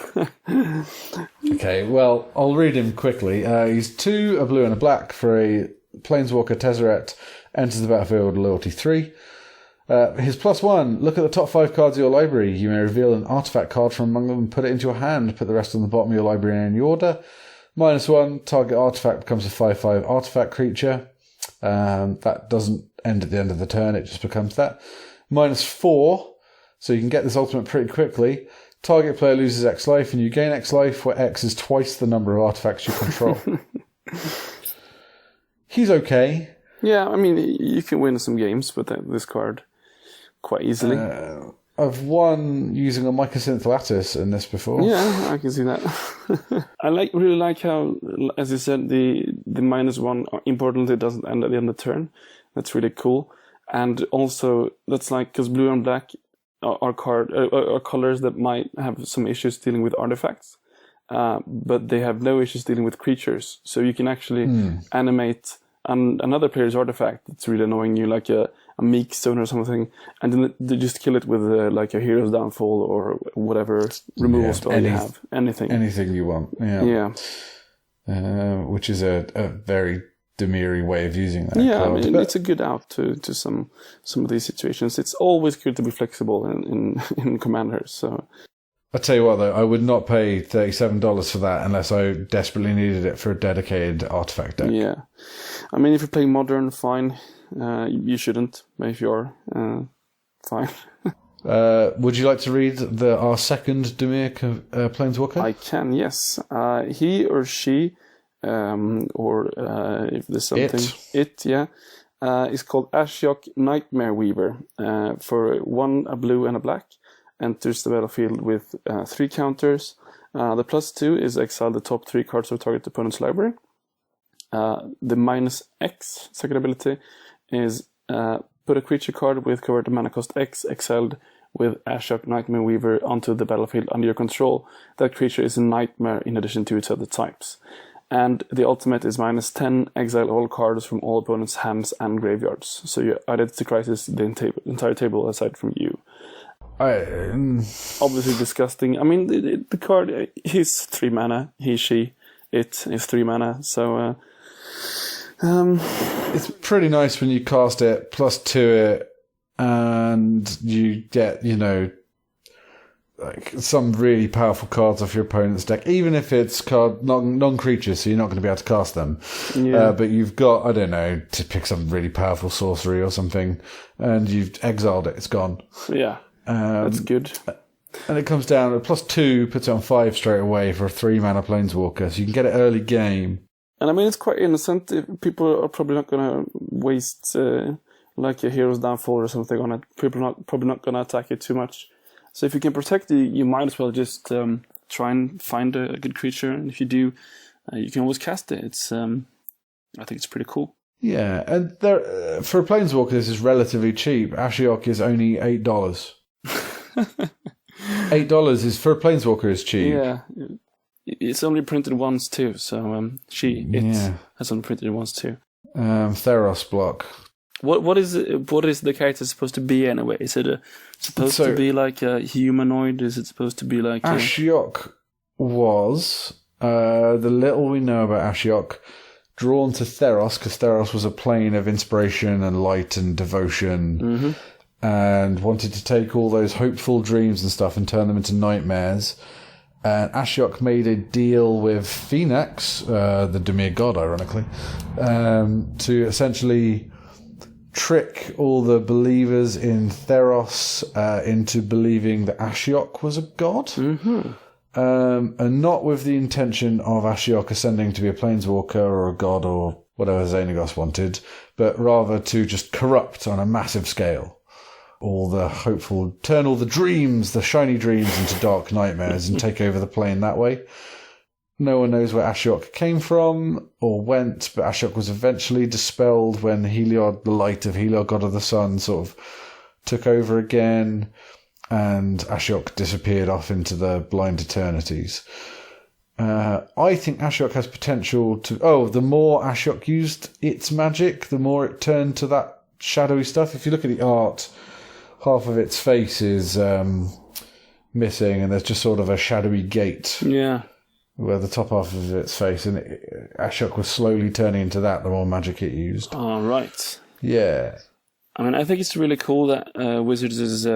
[SPEAKER 2] Okay, well, I'll read him quickly. He's 2, a blue and a black for a Planeswalker Tezzeret, enters the battlefield loyalty 3. His +1, look at the top 5 cards of your library. You may reveal an artifact card from among them and put it into your hand. Put the rest on the bottom of your library in any order. -1, target artifact becomes a 5/5 artifact creature. That doesn't end at the end of the turn, it just becomes that. -4, so you can get this ultimate pretty quickly. Target player loses X life and you gain X life, where X is twice the number of artifacts you control. He's okay.
[SPEAKER 3] Yeah, I mean, you can win some games with this card quite easily.
[SPEAKER 2] I've won using a Mycosynth Lattice in this before.
[SPEAKER 3] Yeah, I can see that. I really like how, as you said, the -1 importantly doesn't end at the end of the turn. That's really cool. And also, that's like, because blue and black are colors that might have some issues dealing with artifacts, but they have no issues dealing with creatures. So you can actually animate another player's artifact that's really annoying you, like a Meek Stone or something, and then they just kill it with like a Hero's Downfall or whatever removal spell you have. Anything
[SPEAKER 2] you want. Yeah. Which is a very Dimir way of using that.
[SPEAKER 3] Yeah,
[SPEAKER 2] card.
[SPEAKER 3] I mean, it's a good out to some of these situations. It's always good to be flexible in Commanders. So
[SPEAKER 2] I tell you what, though, I would not pay $37 for that unless I desperately needed it for a dedicated artifact deck.
[SPEAKER 3] Yeah, I mean, if you're playing Modern, fine. You shouldn't, but if you're, fine.
[SPEAKER 2] Would you like to read our second Dimir Planeswalker?
[SPEAKER 3] I can, yes. He or she, or if there's something... It, is called Ashiok Nightmare Weaver. For 1, a blue and a black. Enters the battlefield with 3 counters. The +2 is exile the top 3 cards of target opponent's library. The -X second ability is put a creature card with converted mana cost X exiled with Ashiok Nightmare Weaver onto the battlefield under your control. That creature is a nightmare in addition to its other types. And the ultimate is -10, exile all cards from all opponents' hands and graveyards. So you Identity Crisis the entire table aside from you. Obviously disgusting. I mean, the card, he's 3 mana, it is 3 mana, so...
[SPEAKER 2] It's pretty nice when you cast it, +2 it, and you get, like some really powerful cards off your opponent's deck, even if it's non-creatures, so you're not going to be able to cast them. Yeah. But you've got, I don't know, to pick some really powerful sorcery or something, and you've exiled it, it's gone.
[SPEAKER 3] Yeah, that's good.
[SPEAKER 2] And it comes down, a +2 puts it on 5 straight away for a 3 mana Planeswalker, so you can get it early game.
[SPEAKER 3] And I mean, it's quite innocent. People are probably not going to waste like a Hero's Downfall or something on it. People are probably not going to attack it too much. So if you can protect it, you might as well just try and find a good creature. And if you do, you can always cast it. It's I think it's pretty cool.
[SPEAKER 2] Yeah, and there, for a Planeswalker, this is relatively cheap. Ashiok is only $8. $8 is for a Planeswalker is cheap.
[SPEAKER 3] Yeah, it's only printed once too. So has only printed once too.
[SPEAKER 2] Theros block.
[SPEAKER 3] What is the character supposed to be anyway? Is it supposed to be like a humanoid? Is it supposed to be like
[SPEAKER 2] Ashiok was the little we know about Ashiok, drawn to Theros because Theros was a plane of inspiration and light and devotion, and wanted to take all those hopeful dreams and stuff and turn them into nightmares. And Ashiok made a deal with Phoenix, the Dimir god, ironically, to essentially trick all the believers in Theros into believing that Ashiok was a god. And not with the intention of Ashiok ascending to be a planeswalker or a god or whatever Xenagos wanted, but rather to just corrupt on a massive scale all the hopeful, turn all the dreams, the shiny dreams, into dark nightmares and take over the plane that way. No one knows where Ashiok came from or went, but Ashiok was eventually dispelled when Heliod, the light of Heliod, god of the sun, sort of took over again, and Ashiok disappeared off into the blind eternities. I think Ashiok has potential to... the more Ashiok used its magic, the more it turned to that shadowy stuff. If you look at the art, half of its face is missing, and there's just sort of a shadowy gate.
[SPEAKER 3] Yeah.
[SPEAKER 2] Where the top half of its face, and Ashiok was slowly turning into that the more magic it used.
[SPEAKER 3] Oh, right.
[SPEAKER 2] Yeah.
[SPEAKER 3] I mean, I think it's really cool that Wizards is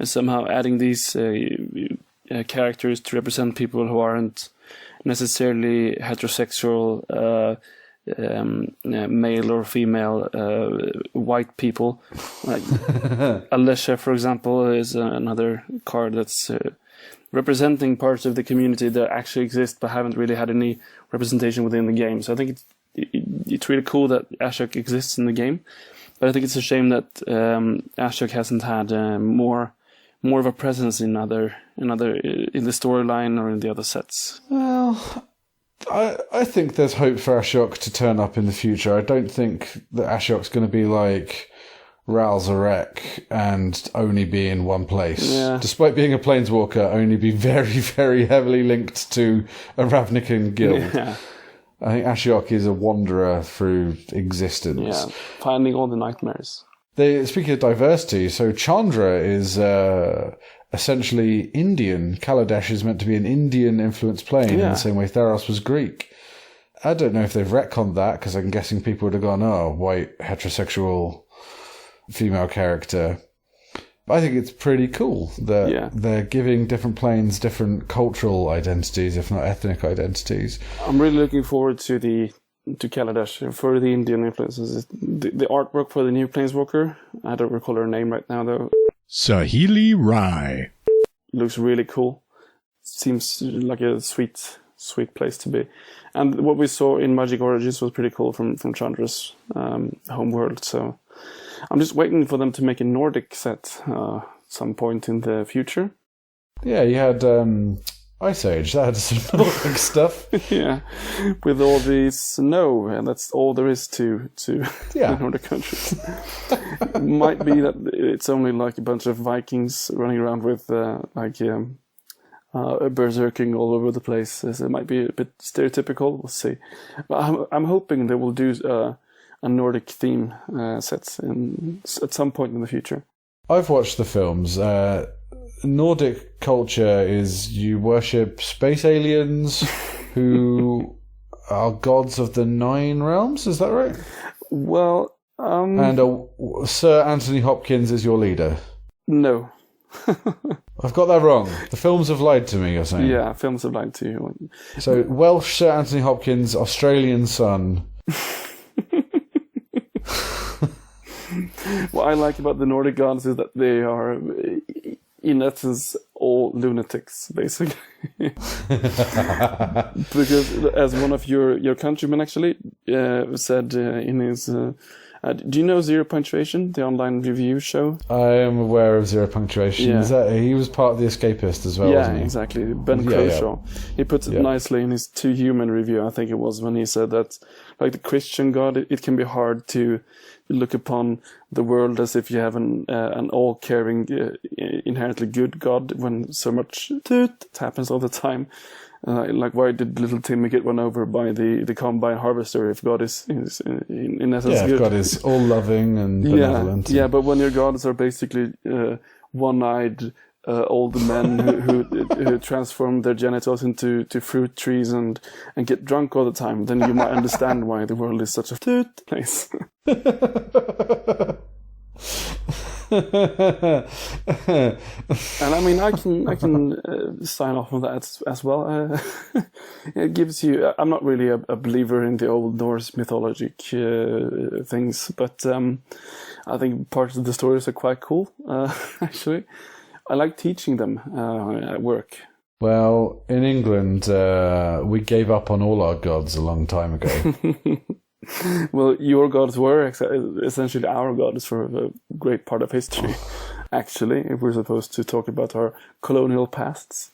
[SPEAKER 3] somehow adding these characters to represent people who aren't necessarily heterosexual, male or female, white people. Like Alesha, for example, is another card that's representing parts of the community that actually exist but haven't really had any representation within the game. So I think it's really cool that Ashiok exists in the game, but I think it's a shame that Ashiok hasn't had more of a presence in the storyline or in the other sets.
[SPEAKER 2] Well, I think there's hope for Ashiok to turn up in the future. I don't think that Ashiok's going to be like Ralzarek and only be in one place.
[SPEAKER 3] Yeah.
[SPEAKER 2] Despite being a planeswalker, only be very, very heavily linked to a Ravnican guild. Yeah. I think Ashiok is a wanderer through existence.
[SPEAKER 3] Yeah, finding all the nightmares.
[SPEAKER 2] Speaking of diversity, so Chandra is essentially Indian. Kaladesh is meant to be an Indian-influenced plane in the same way Theros was Greek. I don't know if they've retconned that, because I'm guessing people would have gone, white, heterosexual female character. But I think it's pretty cool that they're giving different planes different cultural identities, if not ethnic identities.
[SPEAKER 3] I'm really looking forward to Kaladesh for the Indian influences. The artwork for the new Planeswalker, I don't recall her name right now though.
[SPEAKER 1] Sahili Rai.
[SPEAKER 3] Looks really cool. Seems like a sweet place to be. And what we saw in Magic Origins was pretty cool from Chandra's homeworld. So I'm just waiting for them to make a Nordic set some point in the future. Yeah,
[SPEAKER 2] you had Ice Age. That had some Nordic stuff.
[SPEAKER 3] Yeah, with all the snow, and that's all there is to the Nordic countries. It might be that it's only like a bunch of Vikings running around with berserking all over the place. So it might be a bit stereotypical. We'll see. But I'm hoping they will do a Nordic theme sets at some point in the future.
[SPEAKER 2] I've watched the films. Nordic culture is you worship space aliens who are gods of the 9 realms. Is that right?
[SPEAKER 3] Well,
[SPEAKER 2] and Sir Anthony Hopkins is your leader.
[SPEAKER 3] No.
[SPEAKER 2] I've got that wrong. The films have lied to me, you're saying?
[SPEAKER 3] Yeah, films have lied to you.
[SPEAKER 2] So, Welsh Sir Anthony Hopkins, Australian son.
[SPEAKER 3] What I like about the Nordic gods is that they are, in essence, all lunatics, basically. Because, as one of your countrymen actually said in his Do you know Zero Punctuation, the online review show?
[SPEAKER 2] I am aware of Zero Punctuation.
[SPEAKER 3] Yeah.
[SPEAKER 2] Is that he was part of The Escapist as well,
[SPEAKER 3] Yeah,
[SPEAKER 2] wasn't he?
[SPEAKER 3] exactly. Ben Croshaw. He puts it nicely in his Too Human review, I think it was, when he said that, like the Christian God, it can be hard to look upon the world as if you have an all-caring, inherently good God when so much happens all the time. Like, why did little Timmy get run over by the combine harvester if God is in essence good?
[SPEAKER 2] Yeah, God is all-loving and benevolent.
[SPEAKER 3] Yeah, but when your gods are basically one-eyed old men who transform their genitals into fruit trees and get drunk all the time, then you might understand why the world is such a place. And I mean, I can sign off on that as well. It gives you. I'm not really a believer in the old Norse mythologic things, but I think parts of the stories are quite cool. Actually, I like teaching them at work.
[SPEAKER 2] Well, in England, we gave up on all our gods a long time ago.
[SPEAKER 3] Well, your gods were essentially our gods for a great part of history, actually, if we're supposed to talk about our colonial pasts.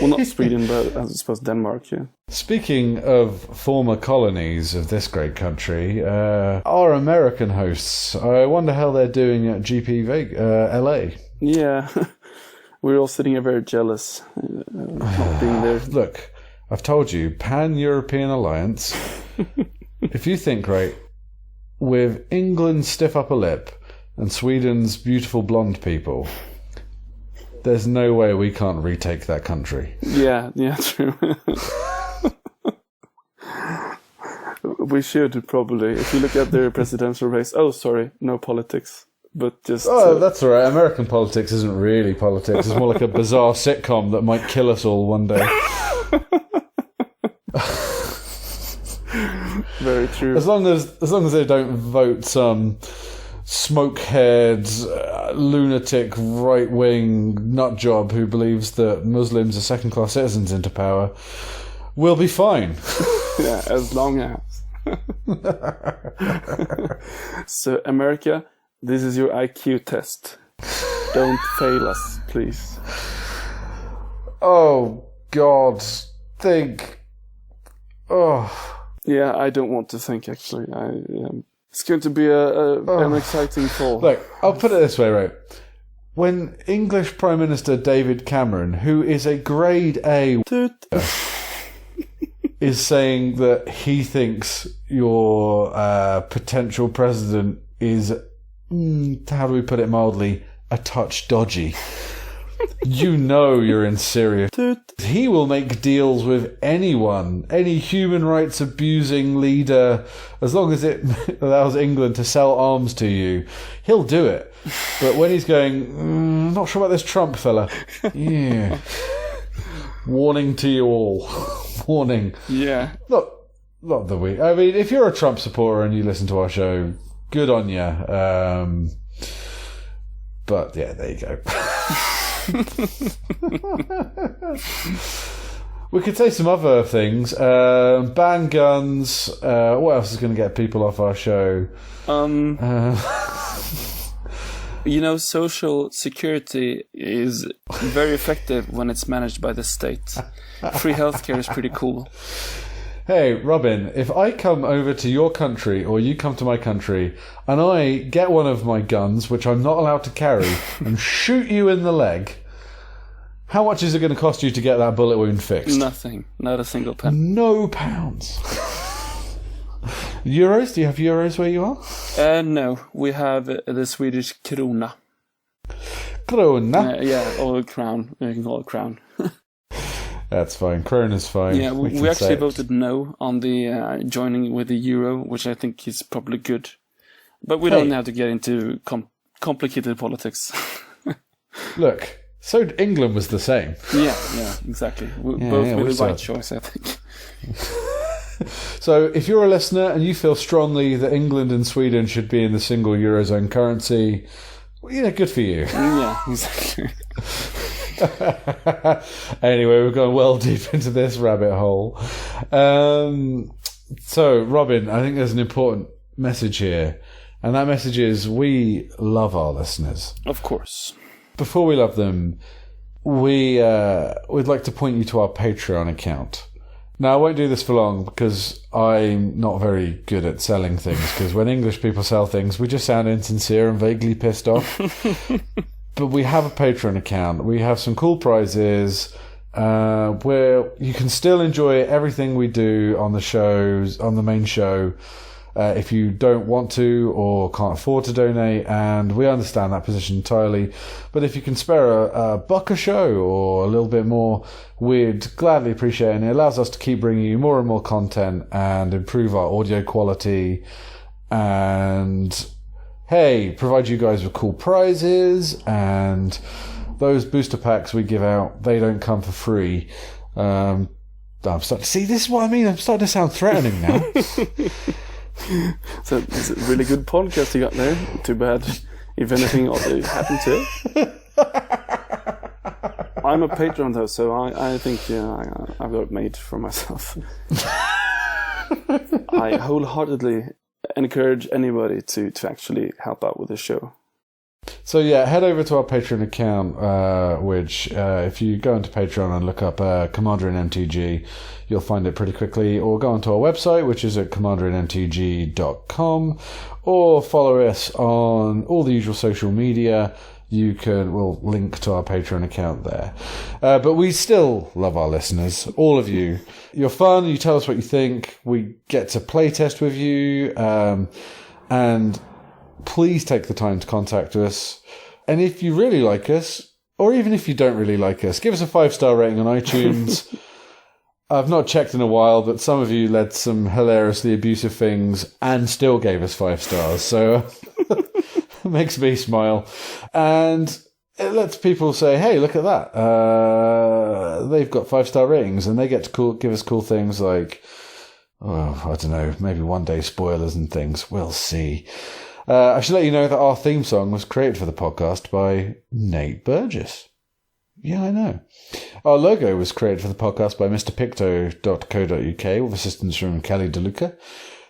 [SPEAKER 3] Well, not Sweden, but I suppose Denmark, yeah.
[SPEAKER 2] Speaking of former colonies of this great country, our American hosts, I wonder how they're doing at GP LA.
[SPEAKER 3] Yeah, we're all sitting here very jealous not being there.
[SPEAKER 2] Look, I've told you, Pan-European Alliance. If you think, right, with England's stiff upper lip and Sweden's beautiful blonde people, there's no way we can't retake that country.
[SPEAKER 3] Yeah, true. We should probably, if you look at their presidential race. Oh, sorry, no politics, but just.
[SPEAKER 2] Oh, that's all right. American politics isn't really politics. It's more like a bizarre sitcom that might kill us all one day.
[SPEAKER 3] Very true.
[SPEAKER 2] As long as they don't vote some smoke-haired, lunatic, right-wing nutjob who believes that Muslims are second-class citizens into power, we'll be fine.
[SPEAKER 3] Yeah, as long as. So, America, this is your IQ test. Don't fail us, please.
[SPEAKER 2] Oh, God. Think. Oh.
[SPEAKER 3] Yeah, I don't want to think, actually. It's going to be an exciting fall.
[SPEAKER 2] Look, I'll put it this way, right? When English Prime Minister David Cameron, who is a grade A, is saying that he thinks your potential president is, how do we put it mildly, a touch dodgy. You know you're in serious. He will make deals with anyone, any human rights abusing leader, as long as it allows England to sell arms to you. He'll do it. But when he's going, not sure about this Trump fella. Yeah. Warning to you all. Warning.
[SPEAKER 3] Yeah.
[SPEAKER 2] Not that we. I mean, if you're a Trump supporter and you listen to our show, good on you. But yeah, there you go. We could say some other things. Ban guns. What else is going to get people off our show?
[SPEAKER 3] You know, social security is very effective when it's managed by the state. Free healthcare is pretty cool.
[SPEAKER 2] Hey, Robin, if I come over to your country or you come to my country and I get one of my guns, which I'm not allowed to carry, and shoot you in the leg, how much is it going to cost you to get that bullet wound fixed?
[SPEAKER 3] Nothing. Not a single penny.
[SPEAKER 2] No pounds. Euros? Do you have euros where you are?
[SPEAKER 3] No. We have the Swedish krona.
[SPEAKER 2] Krona?
[SPEAKER 3] Yeah, or crown. You can call it crown.
[SPEAKER 2] That's fine. Krona's fine.
[SPEAKER 3] Yeah, we actually voted no on the joining with the euro, which I think is probably good. But we don't have to get into complicated politics.
[SPEAKER 2] Look, so England was the same.
[SPEAKER 3] Yeah, exactly. Both made the right choice, I think.
[SPEAKER 2] So if you're a listener and you feel strongly that England and Sweden should be in the single Eurozone currency, well, yeah, good for you.
[SPEAKER 3] Yeah, exactly.
[SPEAKER 2] Anyway, we're going well deep into this rabbit hole. So, Robin, I think there's an important message here. And that message is, we love our listeners.
[SPEAKER 3] Of course.
[SPEAKER 2] Before we love them, we'd like to point you to our Patreon account. Now, I won't do this for long because I'm not very good at selling things, because when English people sell things, we just sound insincere and vaguely pissed off. But we have a Patreon account. We have some cool prizes where you can still enjoy everything we do on the shows, on the main show, if you don't want to or can't afford to donate, and we understand that position entirely. But if you can spare a buck a show or a little bit more, we'd gladly appreciate it, and it allows us to keep bringing you more and more content and improve our audio quality and, hey, provide you guys with cool prizes. And those booster packs we give out, they don't come for free. I'm starting to see, this is what I mean, I'm starting to sound threatening now.
[SPEAKER 3] So it's a really good podcast you got there. Too bad if anything happened to it. I'm a patron though, so I think I've got it made for myself. I wholeheartedly encourage anybody to actually help out with the show.
[SPEAKER 2] So yeah, head over to our Patreon account, which if you go into Patreon and look up commanderin.mtg, you'll find it pretty quickly, or go onto our website, which is at commanderin.mtg.com, or follow us on all the usual social media. We'll link to our Patreon account there. But we still love our listeners, all of you. You're fun, you tell us what you think, we get to play test with you, and please take the time to contact us. And if you really like us, or even if you don't really like us, give us a 5-star rating on iTunes. I've not checked in a while, but some of you led some hilariously abusive things and still gave us 5 stars. So it makes me smile. And it lets people say, hey, look at that. They've got 5-star ratings, and they get to give us cool things like, I don't know, maybe one day spoilers and things. We'll see. I should let you know that our theme song was created for the podcast by Nate Burgess. Yeah, I know. Our logo was created for the podcast by mrpicto.co.uk with assistance from Kelly DeLuca.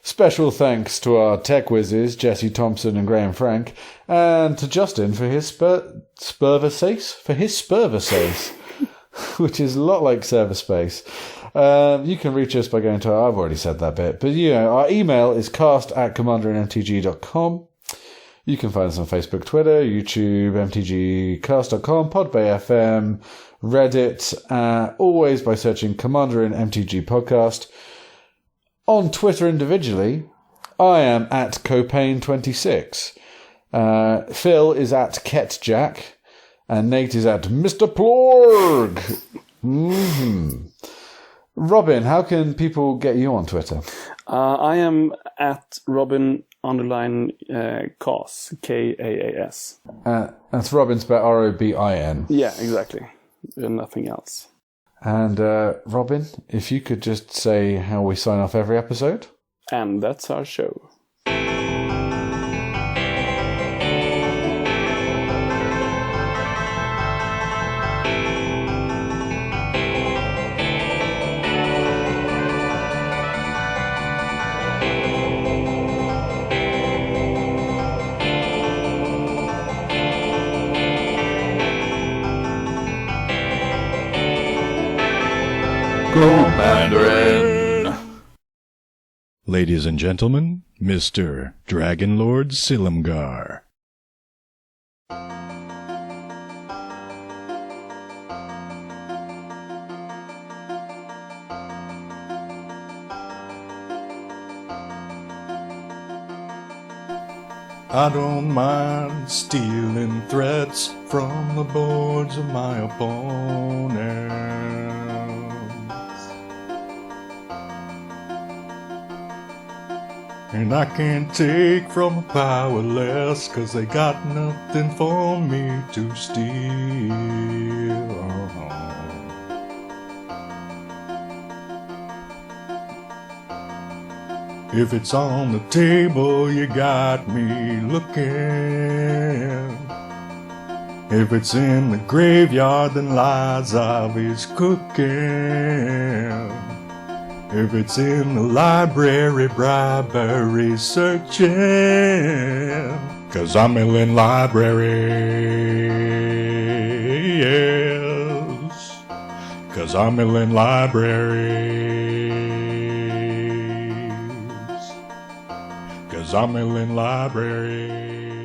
[SPEAKER 2] Special thanks to our tech whizzes, Jessie, Thomson and Graham Frank, and to Justin for his spurversace, which is a lot like server space. You can reach us by going to I've already said that bit, but our email is cast@commanderin.mtg.com. You can find us on Facebook, Twitter, YouTube, mtgcast.com, Podbay FM, Reddit, always by searching Commanderin MTG Podcast. On Twitter individually, I am at Copain26. Phil is at KetJack, and Nate is at Mr. Plorg. Mm-hmm. Robin, how can people get you on Twitter?
[SPEAKER 3] I am at Robin_Kaas, Kaas.
[SPEAKER 2] That's Robin spelled Robin.
[SPEAKER 3] Yeah, exactly. Nothing else.
[SPEAKER 2] And Robin, if you could just say how we sign off every episode.
[SPEAKER 3] And that's our show.
[SPEAKER 1] Commanderin. Ladies and gentlemen, Mr. Dragon Lord Silumgar. I don't mind stealing threats from the boards of my opponents. And I can't take from the powerless, 'cause they got nothing for me to steal. If it's on the table, you got me looking. If it's in the graveyard, then lies obvious cooking. If it's in the library, bribery searching. 'Cause I'm in library, yes. 'Cause I'm in libraries. 'Cause I'm in library.